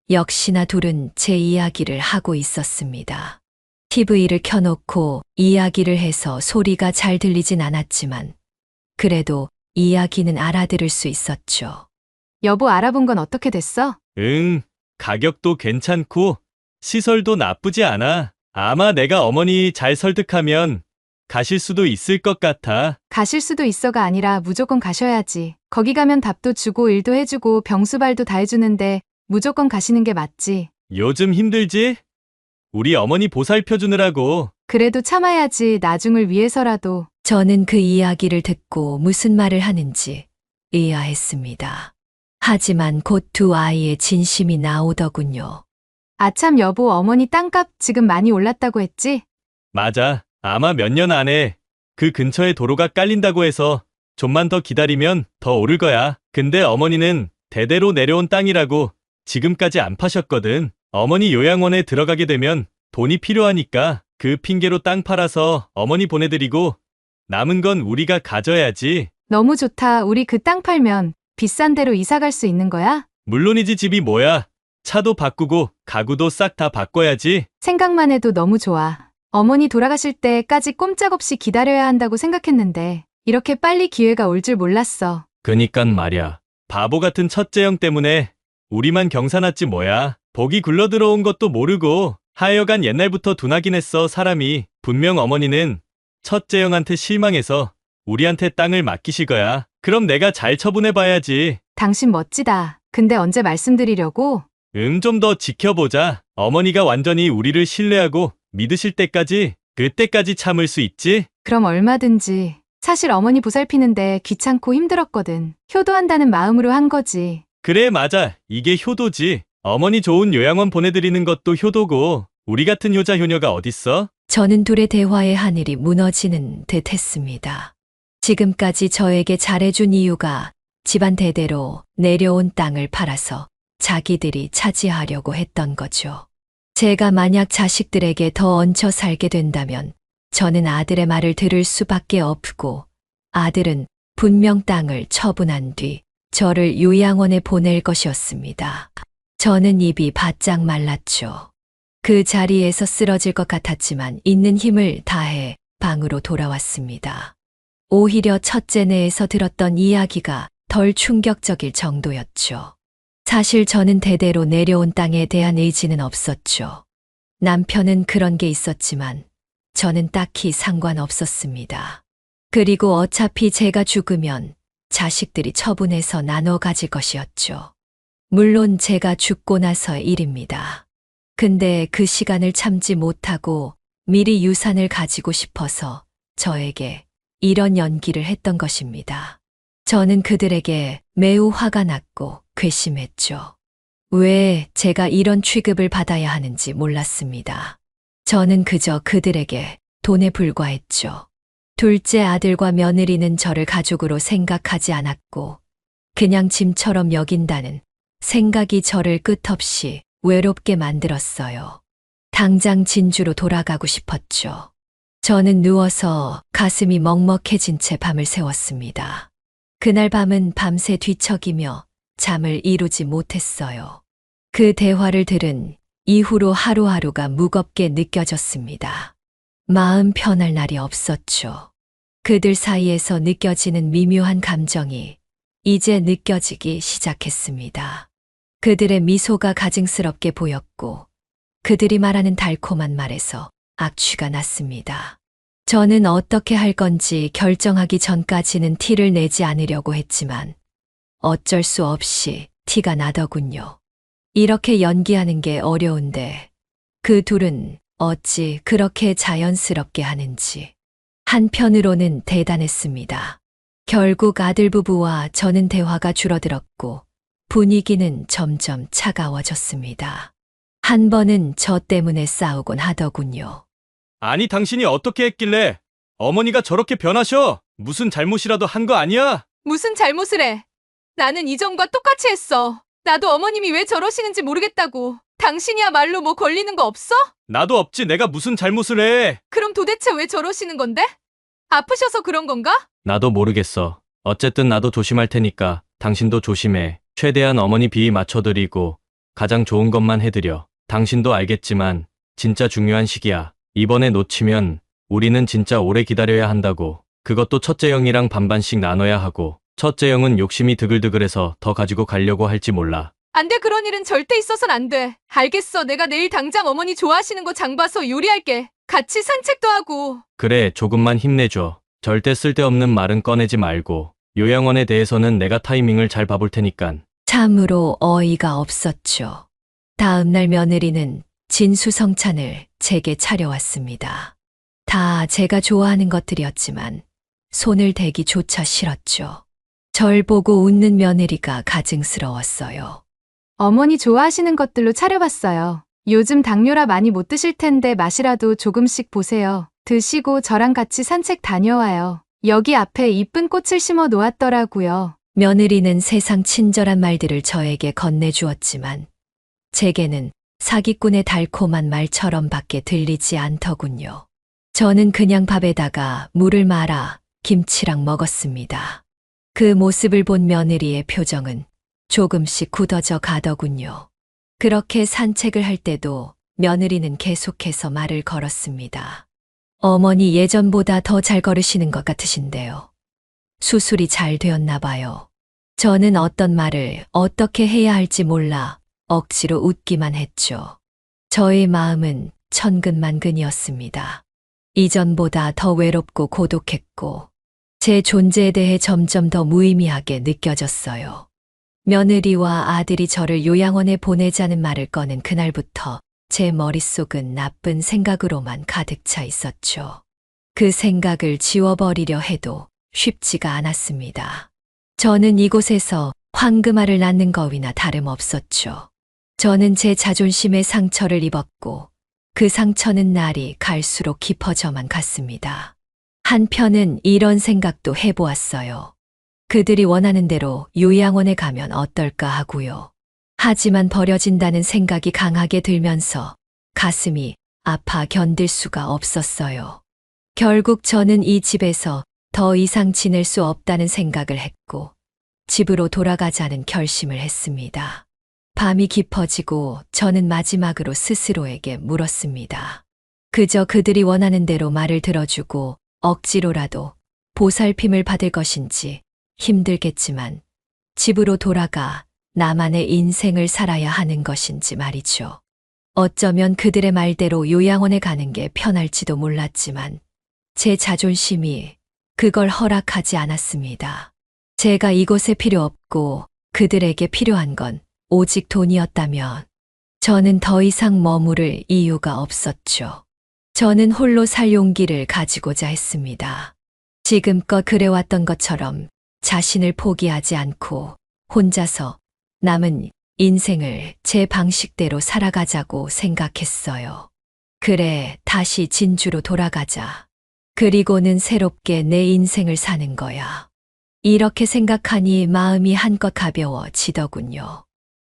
역시나 둘은 제 이야기를 하고 있었습니다. TV를 켜놓고 이야기를 해서 소리가 잘 들리진 않았지만 그래도 이야기는 알아들을 수 있었죠. 여보, 알아본 건 어떻게 됐어? 가격도 괜찮고 시설도 나쁘지 않아. 아마 내가 어머니 잘 설득하면 가실 수도 있을 것 같아. 가실 수도 있어가 아니라 무조건 가셔야지. 거기 가면 밥도 주고 일도 해주고 병수발도 다 해주는데 무조건 가시는 게 맞지. 요즘 힘들지? 우리 어머니 보살펴 주느라고. 그래도 참아야지. 나중을 위해서라도. 저는 그 이야기를 듣고 무슨 말을 하는지 의아했습니다. 하지만 곧 두 아이의 진심이 나오더군요. 아참 여보, 어머니 땅값 지금 많이 올랐다고 했지? 맞아. 아마 몇 년 안에 그 근처에 도로가 깔린다고 해서 좀만 더 기다리면 더 오를 거야. 근데 어머니는 대대로 내려온 땅이라고 지금까지 안 파셨거든. 어머니 요양원에 들어가게 되면 돈이 필요하니까 그 핑계로 땅 팔아서 어머니 보내드리고 남은 건 우리가 가져야지. 너무 좋다. 우리 그 땅 팔면 비싼 데로 이사 갈 수 있는 거야? 물론이지. 집이 뭐야. 차도 바꾸고 가구도 싹 다 바꿔야지. 생각만 해도 너무 좋아. 어머니 돌아가실 때까지 꼼짝없이 기다려야 한다고 생각했는데 이렇게 빨리 기회가 올 줄 몰랐어. 그니깐 말야. 바보 같은 첫째 형 때문에 우리만 경사났지 뭐야. 복이 굴러들어온 것도 모르고 하여간 옛날부터 둔하긴 했어, 사람이. 분명 어머니는 첫째 형한테 실망해서 우리한테 땅을 맡기실 거야. 그럼 내가 잘 처분해봐야지. 당신 멋지다. 근데 언제 말씀드리려고? 좀 더 지켜보자. 어머니가 완전히 우리를 신뢰하고 믿으실 때까지 그때까지 참을 수 있지? 그럼 얼마든지. 사실 어머니 보살피는데 귀찮고 힘들었거든. 효도한다는 마음으로 한 거지. 그래, 맞아. 이게 효도지. 어머니 좋은 요양원 보내드리는 것도 효도고, 우리 같은 효자 효녀가 어딨어? 저는 둘의 대화의 하늘이 무너지는 듯 했습니다. 지금까지 저에게 잘해준 이유가 집안 대대로 내려온 땅을 팔아서 자기들이 차지하려고 했던 거죠. 제가 만약 자식들에게 더 얹혀 살게 된다면 저는 아들의 말을 들을 수밖에 없고 아들은 분명 땅을 처분한 뒤 저를 요양원에 보낼 것이었습니다. 저는 입이 바짝 말랐죠. 그 자리에서 쓰러질 것 같았지만 있는 힘을 다해 방으로 돌아왔습니다. 오히려 첫째 내에서 들었던 이야기가 덜 충격적일 정도였죠. 사실 저는 대대로 내려온 땅에 대한 의지는 없었죠. 남편은 그런 게 있었지만 저는 딱히 상관없었습니다. 그리고 어차피 제가 죽으면 자식들이 처분해서 나눠 가질 것이었죠. 물론 제가 죽고 나서의 일입니다. 근데 그 시간을 참지 못하고 미리 유산을 가지고 싶어서 저에게 이런 연기를 했던 것입니다. 저는 그들에게 매우 화가 났고 괘씸했죠. 왜 제가 이런 취급을 받아야 하는지 몰랐습니다. 저는 그저 그들에게 돈에 불과했죠. 둘째 아들과 며느리는 저를 가족으로 생각하지 않았고 그냥 짐처럼 여긴다는 생각이 저를 끝없이 외롭게 만들었어요. 당장 진주로 돌아가고 싶었죠. 저는 누워서 가슴이 먹먹해진 채 밤을 새웠습니다. 그날 밤은 밤새 뒤척이며 잠을 이루지 못했어요. 그 대화를 들은 이후로 하루하루가 무겁게 느껴졌습니다. 마음 편할 날이 없었죠. 그들 사이에서 느껴지는 미묘한 감정이 이제 느껴지기 시작했습니다. 그들의 미소가 가증스럽게 보였고 그들이 말하는 달콤한 말에서 악취가 났습니다. 저는 어떻게 할 건지 결정하기 전까지는 티를 내지 않으려고 했지만 어쩔 수 없이 티가 나더군요. 이렇게 연기하는 게 어려운데 그 둘은 어찌 그렇게 자연스럽게 하는지. 한편으로는 대단했습니다. 결국 아들 부부와 저는 대화가 줄어들었고 분위기는 점점 차가워졌습니다. 한 번은 저 때문에 싸우곤 하더군요. 아니, 당신이 어떻게 했길래 어머니가 저렇게 변하셔? 무슨 잘못이라도 한 거 아니야? 무슨 잘못을 해? 나는 이전과 똑같이 했어. 나도 어머님이 왜 저러시는지 모르겠다고. 당신이야말로 뭐 걸리는 거 없어? 나도 없지. 내가 무슨 잘못을 해? 그럼 도대체 왜 저러시는 건데? 아프셔서 그런 건가? 나도 모르겠어. 어쨌든 나도 조심할 테니까 당신도 조심해. 최대한 어머니 비위 맞춰드리고 가장 좋은 것만 해드려. 당신도 알겠지만 진짜 중요한 시기야. 이번에 놓치면 우리는 진짜 오래 기다려야 한다고. 그것도 첫째 형이랑 반반씩 나눠야 하고 첫째 형은 욕심이 드글드글해서 더 가지고 가려고 할지 몰라. 안 돼, 그런 일은 절대 있어선 안 돼. 알겠어, 내가 내일 당장 어머니 좋아하시는 거 장 봐서 요리할게. 같이 산책도 하고. 그래, 조금만 힘내줘. 절대 쓸데없는 말은 꺼내지 말고 요양원에 대해서는 내가 타이밍을 잘 봐볼 테니깐. 참으로 어이가 없었죠. 다음 날 며느리는 진수성찬을 제게 차려왔습니다. 다 제가 좋아하는 것들이었지만 손을 대기조차 싫었죠. 절 보고 웃는 며느리가 가증스러웠어요. 어머니 좋아하시는 것들로 차려봤어요. 요즘 당뇨라 많이 못 드실 텐데 맛이라도 조금씩 보세요. 드시고 저랑 같이 산책 다녀와요. 여기 앞에 이쁜 꽃을 심어 놓았더라고요. 며느리는 세상 친절한 말들을 저에게 건네주었지만 제게는 사기꾼의 달콤한 말처럼 밖에 들리지 않더군요. 저는 그냥 밥에다가 물을 말아 김치랑 먹었습니다. 그 모습을 본 며느리의 표정은 조금씩 굳어져 가더군요. 그렇게 산책을 할 때도 며느리는 계속해서 말을 걸었습니다. 어머니 예전보다 더 잘 걸으시는 것 같으신데요. 수술이 잘 되었나 봐요. 저는 어떤 말을 어떻게 해야 할지 몰라 억지로 웃기만 했죠. 저의 마음은 천근만근이었습니다. 이전보다 더 외롭고 고독했고 제 존재에 대해 점점 더 무의미하게 느껴졌어요. 며느리와 아들이 저를 요양원에 보내자는 말을 꺼낸 그날부터 제 머릿속은 나쁜 생각으로만 가득 차 있었죠. 그 생각을 지워버리려 해도 쉽지가 않았습니다. 저는 이곳에서 황금알을 낳는 거위나 다름없었죠. 저는 제 자존심의 상처를 입었고 그 상처는 날이 갈수록 깊어져만 갔습니다. 한편은 이런 생각도 해보았어요. 그들이 원하는 대로 요양원에 가면 어떨까 하고요. 하지만 버려진다는 생각이 강하게 들면서 가슴이 아파 견딜 수가 없었어요. 결국 저는 이 집에서 더 이상 지낼 수 없다는 생각을 했고 집으로 돌아가자는 결심을 했습니다. 밤이 깊어지고 저는 마지막으로 스스로에게 물었습니다. 그저 그들이 원하는 대로 말을 들어주고 억지로라도 보살핌을 받을 것인지 힘들겠지만 집으로 돌아가 나만의 인생을 살아야 하는 것인지 말이죠. 어쩌면 그들의 말대로 요양원에 가는 게 편할지도 몰랐지만 제 자존심이 그걸 허락하지 않았습니다. 제가 이곳에 필요 없고 그들에게 필요한 건 오직 돈이었다면 저는 더 이상 머무를 이유가 없었죠. 저는 홀로 살 용기를 가지고자 했습니다. 지금껏 그래왔던 것처럼 자신을 포기하지 않고 혼자서 남은 인생을 제 방식대로 살아가자고 생각했어요. 그래, 다시 진주로 돌아가자. 그리고는 새롭게 내 인생을 사는 거야. 이렇게 생각하니 마음이 한껏 가벼워지더군요.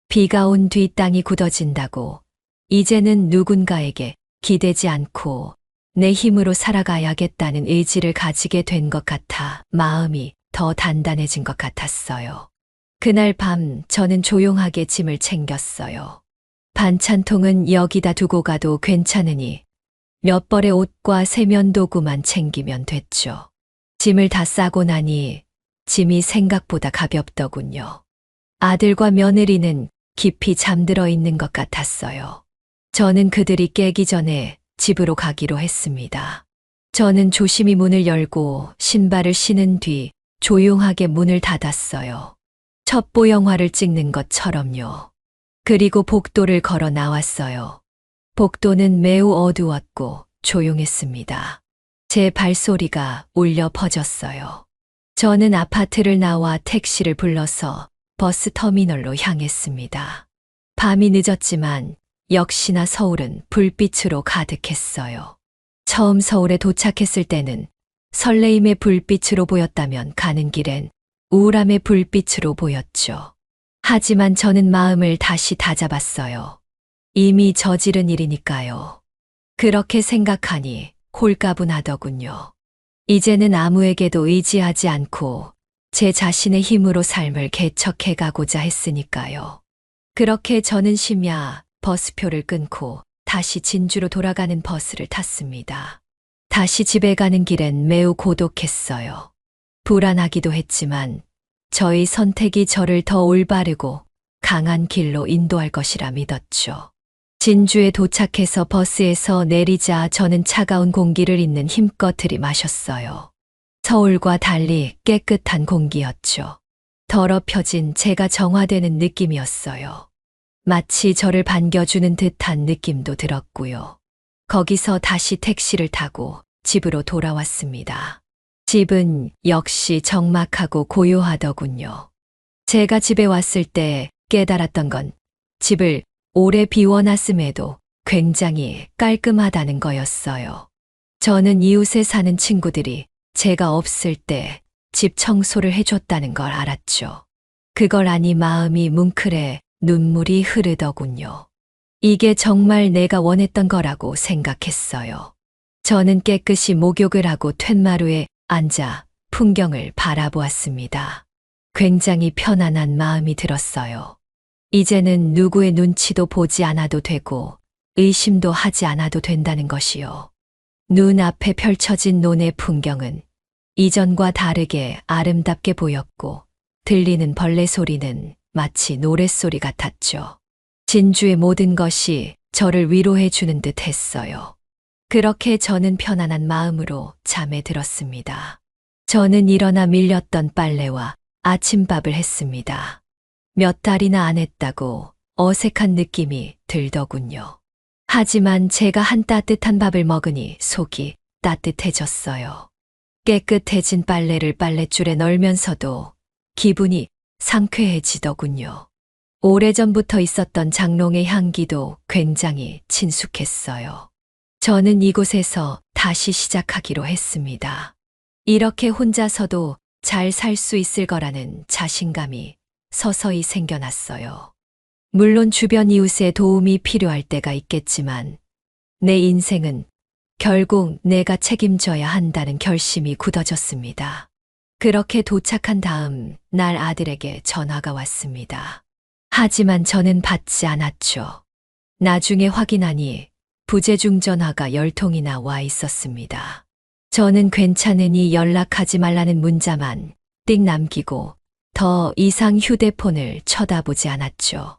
비가 온 뒤 땅이 굳어진다고 이제는 누군가에게 기대지 않고 내 힘으로 살아가야겠다는 의지를 가지게 된 것 같아 마음이 더 단단해진 것 같았어요. 그날 밤 저는 조용하게 짐을 챙겼어요. 반찬통은 여기다 두고 가도 괜찮으니 몇 벌의 옷과 세면도구만 챙기면 됐죠. 짐을 다 싸고 나니 짐이 생각보다 가볍더군요. 아들과 며느리는 깊이 잠들어 있는 것 같았어요. 저는 그들이 깨기 전에 집으로 가기로 했습니다. 저는 조심히 문을 열고 신발을 신은 뒤 조용하게 문을 닫았어요. 첩보 영화를 찍는 것처럼요. 그리고 복도를 걸어 나왔어요. 복도는 매우 어두웠고 조용했습니다. 제 발소리가 울려 퍼졌어요. 저는 아파트를 나와 택시를 불러서 버스 터미널로 향했습니다. 밤이 늦었지만 역시나 서울은 불빛으로 가득했어요. 처음 서울에 도착했을 때는 설레임의 불빛으로 보였다면 가는 길엔 우울함의 불빛으로 보였죠. 하지만 저는 마음을 다시 다잡았어요. 이미 저지른 일이니까요. 그렇게 생각하니 홀가분하더군요. 이제는 아무에게도 의지하지 않고 제 자신의 힘으로 삶을 개척해 가고자 했으니까요. 그렇게 저는 심야 버스표를 끊고 다시 진주로 돌아가는 버스를 탔습니다. 다시 집에 가는 길엔 매우 고독했어요. 불안하기도 했지만 저의 선택이 저를 더 올바르고 강한 길로 인도할 것이라 믿었죠. 진주에 도착해서 버스에서 내리자 저는 차가운 공기를 있는 힘껏 들이마셨어요. 서울과 달리 깨끗한 공기였죠. 더럽혀진 제가 정화되는 느낌이었어요. 마치 저를 반겨주는 듯한 느낌도 들었고요. 거기서 다시 택시를 타고 집으로 돌아왔습니다. 집은 역시 적막하고 고요하더군요. 제가 집에 왔을 때 깨달았던 건 집을 오래 비워놨음에도 굉장히 깔끔하다는 거였어요. 저는 이웃에 사는 친구들이 제가 없을 때 집 청소를 해줬다는 걸 알았죠. 그걸 아니 마음이 뭉클해 눈물이 흐르더군요. 이게 정말 내가 원했던 거라고 생각했어요. 저는 깨끗이 목욕을 하고 툇마루에 앉아 풍경을 바라보았습니다. 굉장히 편안한 마음이 들었어요. 이제는 누구의 눈치도 보지 않아도 되고 의심도 하지 않아도 된다는 것이요. 눈앞에 펼쳐진 논의 풍경은 이전과 다르게 아름답게 보였고 들리는 벌레 소리는 마치 노랫소리 같았죠. 진주의 모든 것이 저를 위로해 주는 듯 했어요. 그렇게 저는 편안한 마음으로 잠에 들었습니다. 저는 일어나 밀렸던 빨래와 아침밥을 했습니다. 몇 달이나 안 했다고 어색한 느낌이 들더군요. 하지만 제가 한 따뜻한 밥을 먹으니 속이 따뜻해졌어요. 깨끗해진 빨래를 빨랫줄에 널면서도 기분이 상쾌해지더군요. 오래전부터 있었던 장롱의 향기도 굉장히 친숙했어요. 저는 이곳에서 다시 시작하기로 했습니다. 이렇게 혼자서도 잘 살 수 있을 거라는 자신감이 서서히 생겨났어요. 물론 주변 이웃의 도움이 필요할 때가 있겠지만 내 인생은 결국 내가 책임져야 한다는 결심이 굳어졌습니다. 그렇게 도착한 다음 날 아들에게 전화가 왔습니다. 하지만 저는 받지 않았죠. 나중에 확인하니 부재중 전화가 10통이나 와 있었습니다. 저는 괜찮으니 연락하지 말라는 문자만 띡 남기고 더 이상 휴대폰을 쳐다보지 않았죠.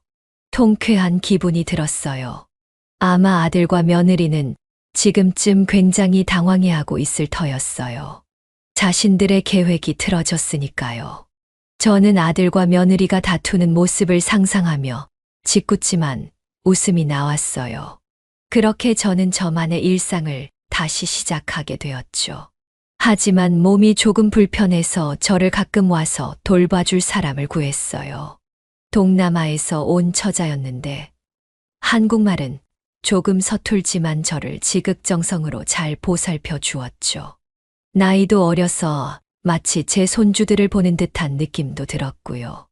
통쾌한 기분이 들었어요. 아마 아들과 며느리는 지금쯤 굉장히 당황해하고 있을 터였어요. 자신들의 계획이 틀어졌으니까요. 저는 아들과 며느리가 다투는 모습을 상상하며 짓궂지만 웃음이 나왔어요. 그렇게 저는 저만의 일상을 다시 시작하게 되었죠. 하지만 몸이 조금 불편해서 저를 가끔 와서 돌봐줄 사람을 구했어요. 동남아에서 온 처자였는데 한국말은 조금 서툴지만 저를 지극정성으로 잘 보살펴 주었죠. 나이도 어려서 마치 제 손주들을 보는 듯한 느낌도 들었고요.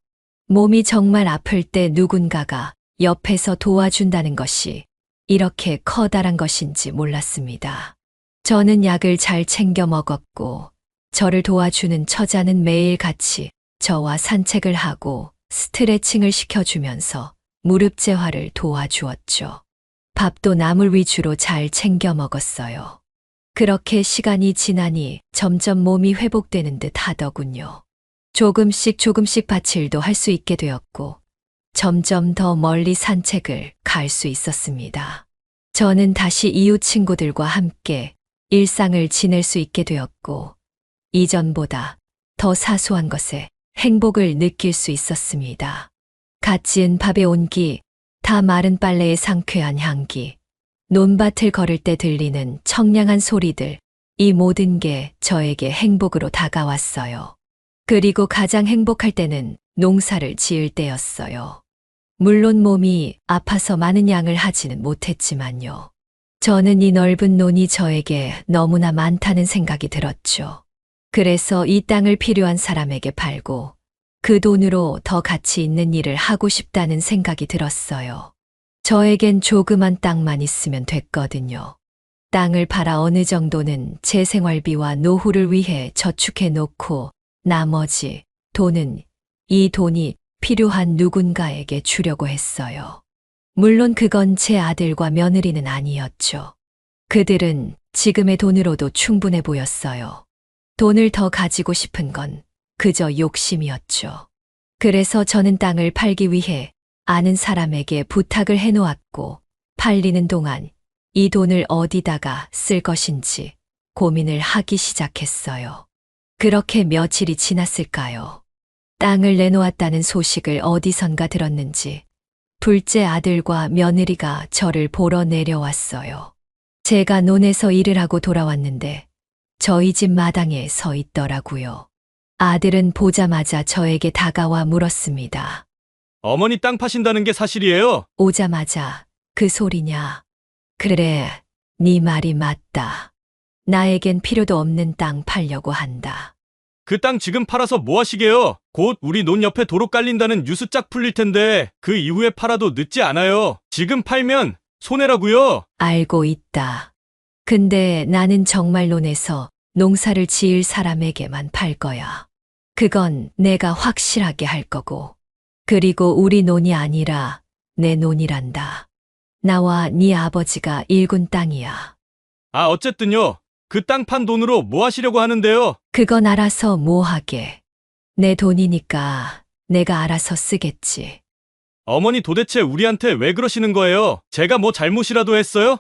몸이 정말 아플 때 누군가가 옆에서 도와준다는 것이 이렇게 커다란 것인지 몰랐습니다. 저는 약을 잘 챙겨 먹었고 저를 도와주는 처자는 매일 같이 저와 산책을 하고 스트레칭을 시켜주면서 무릎 재활을 도와주었죠. 밥도 나물 위주로 잘 챙겨 먹었어요. 그렇게 시간이 지나니 점점 몸이 회복되는 듯 하더군요. 조금씩 밭일도 할 수 있게 되었고 점점 더 멀리 산책을 갈 수 있었습니다. 저는 다시 이웃 친구들과 함께 일상을 지낼 수 있게 되었고 이전보다 더 사소한 것에 행복을 느낄 수 있었습니다. 갓 지은 밥의 온기, 다 마른 빨래의 상쾌한 향기, 논밭을 걸을 때 들리는 청량한 소리들, 이 모든 게 저에게 행복으로 다가왔어요. 그리고 가장 행복할 때는 농사를 지을 때였어요. 물론 몸이 아파서 많은 양을 하지는 못했지만요. 저는 이 넓은 논이 저에게 너무나 많다는 생각이 들었죠. 그래서 이 땅을 필요한 사람에게 팔고 그 돈으로 더 가치 있는 일을 하고 싶다는 생각이 들었어요. 저에겐 조그만 땅만 있으면 됐거든요. 땅을 팔아 어느 정도는 제 생활비와 노후를 위해 저축해 놓고 나머지 돈은 이 돈이 필요한 누군가에게 주려고 했어요. 물론 그건 제 아들과 며느리는 아니었죠. 그들은 지금의 돈으로도 충분해 보였어요. 돈을 더 가지고 싶은 건 그저 욕심이었죠. 그래서 저는 땅을 팔기 위해 아는 사람에게 부탁을 해놓았고 팔리는 동안 이 돈을 어디다가 쓸 것인지 고민을 하기 시작했어요. 그렇게 며칠이 지났을까요? 땅을 내놓았다는 소식을 어디선가 들었는지 둘째 아들과 며느리가 저를 보러 내려왔어요. 제가 논에서 일을 하고 돌아왔는데 저희 집 마당에 서 있더라고요. 아들은 보자마자 저에게 다가와 물었습니다. 어머니 땅 파신다는 게 사실이에요? 오자마자 그 소리냐? 그래, 네 말이 맞다. 나에겐 필요도 없는 땅 팔려고 한다. 그 땅 지금 팔아서 뭐 하시게요? 곧 우리 논 옆에 도로 깔린다는 뉴스 쫙 풀릴 텐데 그 이후에 팔아도 늦지 않아요. 지금 팔면 손해라고요. 알고 있다. 근데 나는 정말 논에서 농사를 지을 사람에게만 팔 거야. 그건 내가 확실하게 할 거고. 그리고 우리 논이 아니라 내 논이란다. 나와 네 아버지가 일군 땅이야. 아, 어쨌든요. 그 땅 판 돈으로 뭐 하시려고 하는데요? 그건 알아서 뭐 하게. 내 돈이니까 내가 알아서 쓰겠지. 어머니 도대체 우리한테 왜 그러시는 거예요? 제가 뭐 잘못이라도 했어요?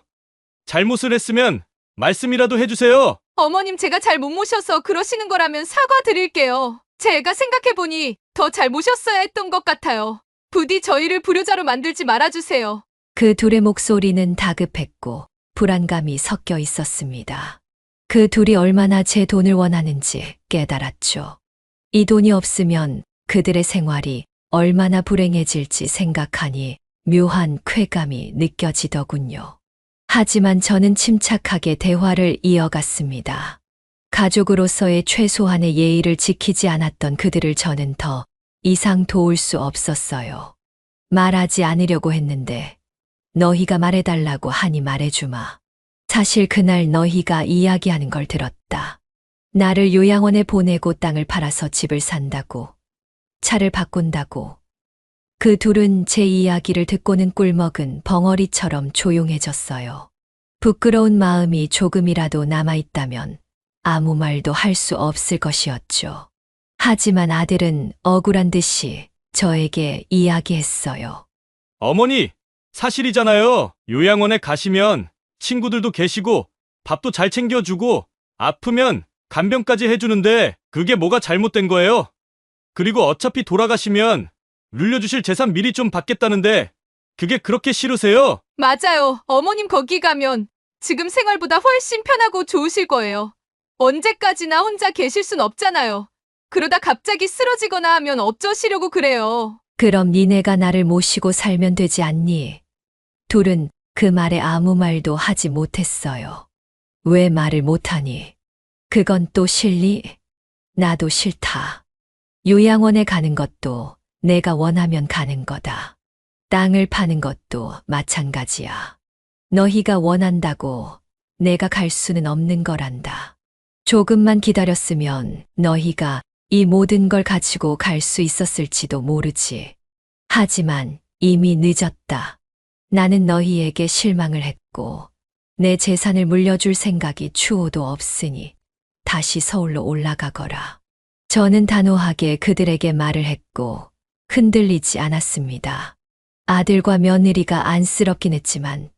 잘못을 했으면 말씀이라도 해주세요. 어머님 제가 잘 못 모셔서 그러시는 거라면 사과드릴게요. 제가 생각해보니 더 잘 모셨어야 했던 것 같아요. 부디 저희를 불효자로 만들지 말아주세요. 그 둘의 목소리는 다급했고 불안감이 섞여 있었습니다. 그 둘이 얼마나 제 돈을 원하는지 깨달았죠. 이 돈이 없으면 그들의 생활이 얼마나 불행해질지 생각하니 묘한 쾌감이 느껴지더군요. 하지만 저는 침착하게 대화를 이어갔습니다. 가족으로서의 최소한의 예의를 지키지 않았던 그들을 저는 더 이상 도울 수 없었어요. 말하지 않으려고 했는데 너희가 말해달라고 하니 말해주마. 사실 그날 너희가 이야기하는 걸 들었다. 나를 요양원에 보내고 땅을 팔아서 집을 산다고, 차를 바꾼다고. 그 둘은 제 이야기를 듣고는 꿀먹은 벙어리처럼 조용해졌어요. 부끄러운 마음이 조금이라도 남아있다면 아무 말도 할 수 없을 것이었죠. 하지만 아들은 억울한 듯이 저에게 이야기했어요. 어머니, 사실이잖아요. 요양원에 가시면 친구들도 계시고 밥도 잘 챙겨주고 아프면 간병까지 해주는데 그게 뭐가 잘못된 거예요? 그리고 어차피 돌아가시면 물려주실 재산 미리 좀 받겠다는데 그게 그렇게 싫으세요? 맞아요. 어머님 거기 가면 지금 생활보다 훨씬 편하고 좋으실 거예요. 언제까지나 혼자 계실 순 없잖아요. 그러다 갑자기 쓰러지거나 하면 어쩌시려고 그래요. 그럼 니네가 나를 모시고 살면 되지 않니? 둘은 그 말에 아무 말도 하지 못했어요. 왜 말을 못하니? 그건 또 싫니? 나도 싫다. 요양원에 가는 것도 내가 원하면 가는 거다. 땅을 파는 것도 마찬가지야. 너희가 원한다고 내가 갈 수는 없는 거란다. 조금만 기다렸으면 너희가 이 모든 걸 가지고 갈 수 있었을지도 모르지. 하지만 이미 늦었다. 나는 너희에게 실망을 했고 내 재산을 물려줄 생각이 추호도 없으니 다시 서울로 올라가거라. 저는 단호하게 그들에게 말을 했고 흔들리지 않았습니다. 아들과 며느리가 안쓰럽긴 했지만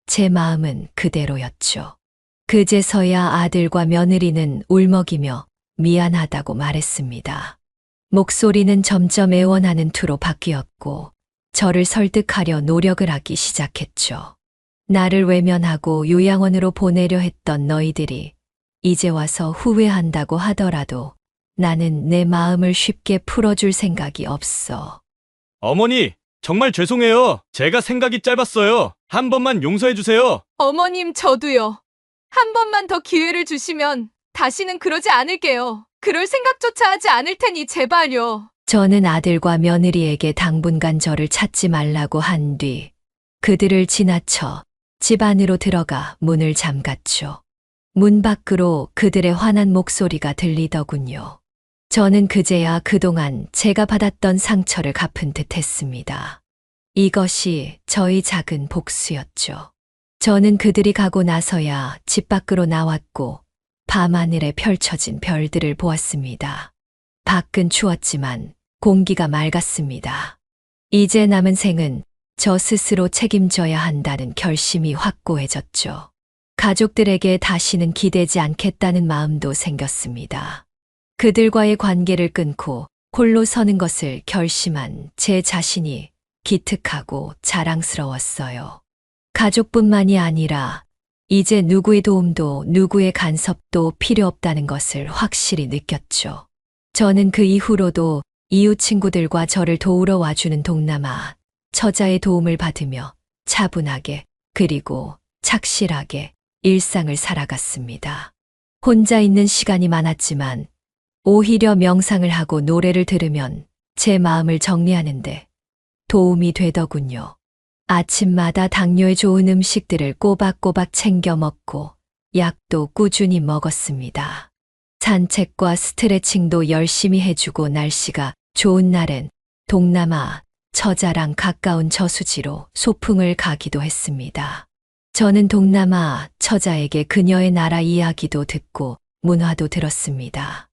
제 마음은 그대로였죠. 그제서야 아들과 며느리는 울먹이며 미안하다고 말했습니다. 목소리는 점점 애원하는 투로 바뀌었고 저를 설득하려 노력을 하기 시작했죠. 나를 외면하고 요양원으로 보내려 했던 너희들이 이제 와서 후회한다고 하더라도 나는 내 마음을 쉽게 풀어줄 생각이 없어. 어머니, 정말 죄송해요. 제가 생각이 짧았어요. 한 번만 용서해 주세요. 어머님 저도요. 한 번만 더 기회를 주시면 다시는 그러지 않을게요. 그럴 생각조차 하지 않을 테니 제발요. 저는 아들과 며느리에게 당분간 저를 찾지 말라고 한 뒤 그들을 지나쳐 집 안으로 들어가 문을 잠갔죠. 문 밖으로 그들의 화난 목소리가 들리더군요. 저는 그제야 그동안 제가 받았던 상처를 갚은 듯 했습니다. 이것이 저희 작은 복수였죠. 저는 그들이 가고 나서야 집 밖으로 나왔고 밤하늘에 펼쳐진 별들을 보았습니다. 밖은 추웠지만 공기가 맑았습니다. 이제 남은 생은 저 스스로 책임져야 한다는 결심이 확고해졌죠. 가족들에게 다시는 기대지 않겠다는 마음도 생겼습니다. 그들과의 관계를 끊고 홀로 서는 것을 결심한 제 자신이 기특하고 자랑스러웠어요. 가족뿐만이 아니라 이제 누구의 도움도 누구의 간섭도 필요 없다는 것을 확실히 느꼈죠. 저는 그 이후로도 이웃 친구들과 저를 도우러 와주는 동남아 처자의 도움을 받으며 차분하게 그리고 착실하게 일상을 살아갔습니다. 혼자 있는 시간이 많았지만 오히려 명상을 하고 노래를 들으면 제 마음을 정리하는데 도움이 되더군요. 아침마다 당뇨에 좋은 음식들을 꼬박꼬박 챙겨 먹고 약도 꾸준히 먹었습니다. 산책과 스트레칭도 열심히 해주고 날씨가 좋은 날엔 동남아 처자랑 가까운 저수지로 소풍을 가기도 했습니다. 저는 동남아 처자에게 그녀의 나라 이야기도 듣고 문화도 들었습니다.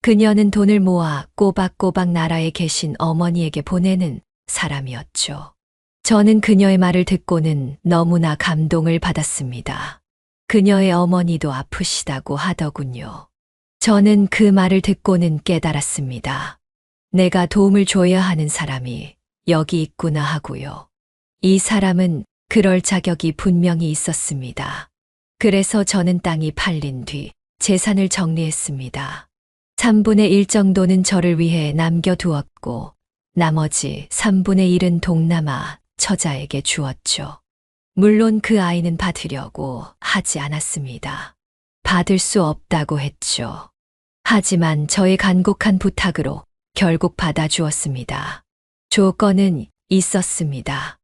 그녀는 돈을 모아 꼬박꼬박 나라에 계신 어머니에게 보내는 사람이었죠. 저는 그녀의 말을 듣고는 너무나 감동을 받았습니다. 그녀의 어머니도 아프시다고 하더군요. 저는 그 말을 듣고는 깨달았습니다. 내가 도움을 줘야 하는 사람이 여기 있구나 하고요. 이 사람은 그럴 자격이 분명히 있었습니다. 그래서 저는 땅이 팔린 뒤 재산을 정리했습니다. 3분의 1 정도는 저를 위해 남겨두었고 나머지 3분의 1은 동남아 처자에게 주었죠. 물론 그 아이는 받으려고 하지 않았습니다. 받을 수 없다고 했죠. 하지만 저의 간곡한 부탁으로 결국 받아주었습니다. 조건은 있었습니다.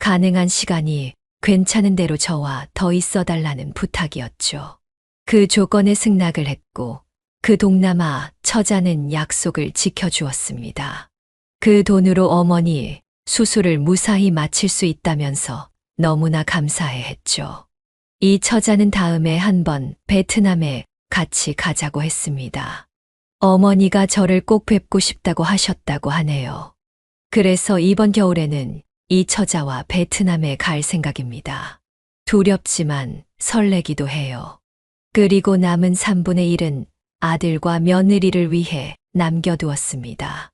가능한 시간이 괜찮은 대로 저와 더 있어달라는 부탁이었죠. 그 조건에 승낙을 했고 그 동남아 처자는 약속을 지켜주었습니다. 그 돈으로 어머니 수술을 무사히 마칠 수 있다면서 너무나 감사해 했죠. 이 처자는 다음에 한번 베트남에 같이 가자고 했습니다. 어머니가 저를 꼭 뵙고 싶다고 하셨다고 하네요. 그래서 이번 겨울에는 이 처자와 베트남에 갈 생각입니다. 두렵지만 설레기도 해요. 그리고 남은 3분의 1은 아들과 며느리를 위해 남겨두었습니다.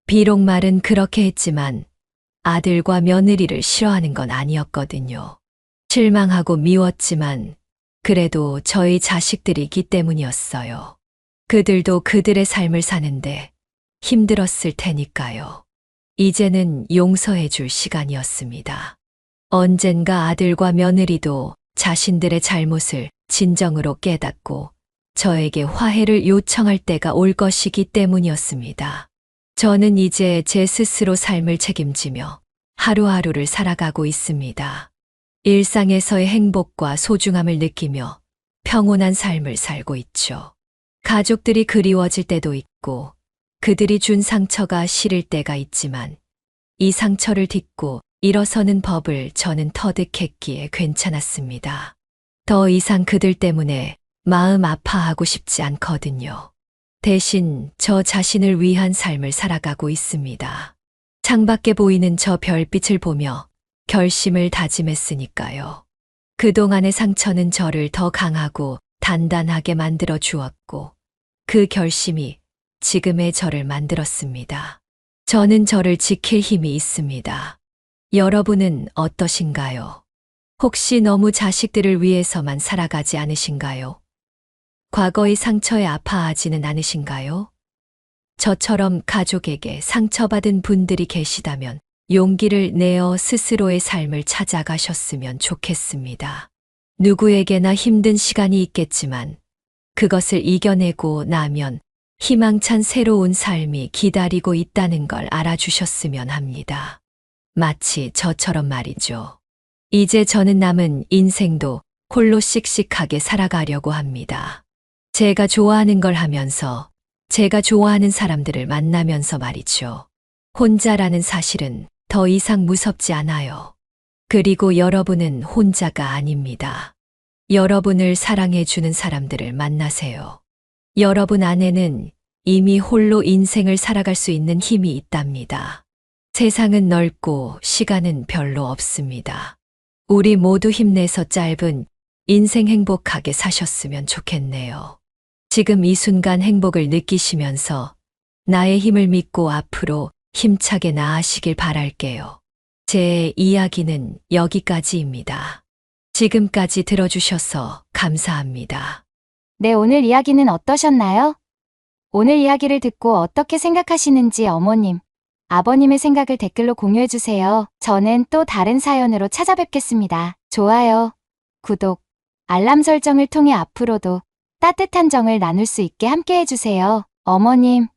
비록 말은 그렇게 했지만 아들과 며느리를 싫어하는 건 아니었거든요. 실망하고 미웠지만 그래도 저희 자식들이기 때문이었어요. 그들도 그들의 삶을 사는데 힘들었을 테니까요. 이제는 용서해 줄 시간이었습니다. 언젠가 아들과 며느리도 자신들의 잘못을 진정으로 깨닫고 저에게 화해를 요청할 때가 올 것이기 때문이었습니다. 저는 이제 제 스스로 삶을 책임지며 하루하루를 살아가고 있습니다. 일상에서의 행복과 소중함을 느끼며 평온한 삶을 살고 있죠. 가족들이 그리워질 때도 있고 그들이 준 상처가 시릴 때가 있지만 이 상처를 딛고 일어서는 법을 저는 터득했기에 괜찮았습니다. 더 이상 그들 때문에 마음 아파하고 싶지 않거든요. 대신 저 자신을 위한 삶을 살아가고 있습니다. 창밖에 보이는 저 별빛을 보며 결심을 다짐했으니까요. 그동안의 상처는 저를 더 강하고 단단하게 만들어 주었고 그 결심이 지금의 저를 만들었습니다. 저는 저를 지킬 힘이 있습니다. 여러분은 어떠신가요? 혹시 너무 자식들을 위해서만 살아가지 않으신가요? 과거의 상처에 아파하지는 않으신가요? 저처럼 가족에게 상처받은 분들이 계시다면 용기를 내어 스스로의 삶을 찾아가셨으면 좋겠습니다. 누구에게나 힘든 시간이 있겠지만 그것을 이겨내고 나면 희망찬 새로운 삶이 기다리고 있다는 걸 알아주셨으면 합니다. 마치 저처럼 말이죠. 이제 저는 남은 인생도 홀로 씩씩하게 살아가려고 합니다. 제가 좋아하는 걸 하면서 제가 좋아하는 사람들을 만나면서 말이죠. 혼자라는 사실은 더 이상 무섭지 않아요. 그리고 여러분은 혼자가 아닙니다. 여러분을 사랑해주는 사람들을 만나세요. 여러분 안에는 이미 홀로 인생을 살아갈 수 있는 힘이 있답니다. 세상은 넓고 시간은 별로 없습니다. 우리 모두 힘내서 짧은 인생 행복하게 사셨으면 좋겠네요. 지금 이 순간 행복을 느끼시면서 나의 힘을 믿고 앞으로 힘차게 나아가시길 바랄게요. 제 이야기는 여기까지입니다. 지금까지 들어주셔서 감사합니다. 네, 오늘 이야기는 어떠셨나요? 오늘 이야기를 듣고 어떻게 생각하시는지 어머님, 아버님의 생각을 댓글로 공유해주세요. 저는 또 다른 사연으로 찾아뵙겠습니다. 좋아요, 구독, 알람 설정을 통해 앞으로도 따뜻한 정을 나눌 수 있게 함께 해주세요. 어머님,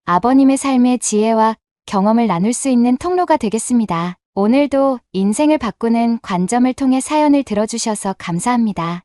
아버님의 삶의 지혜와 경험을 나눌 수 있는 통로가 되겠습니다. 오늘도 인생을 바꾸는 관점을 통해 사연을 들어주셔서 감사합니다.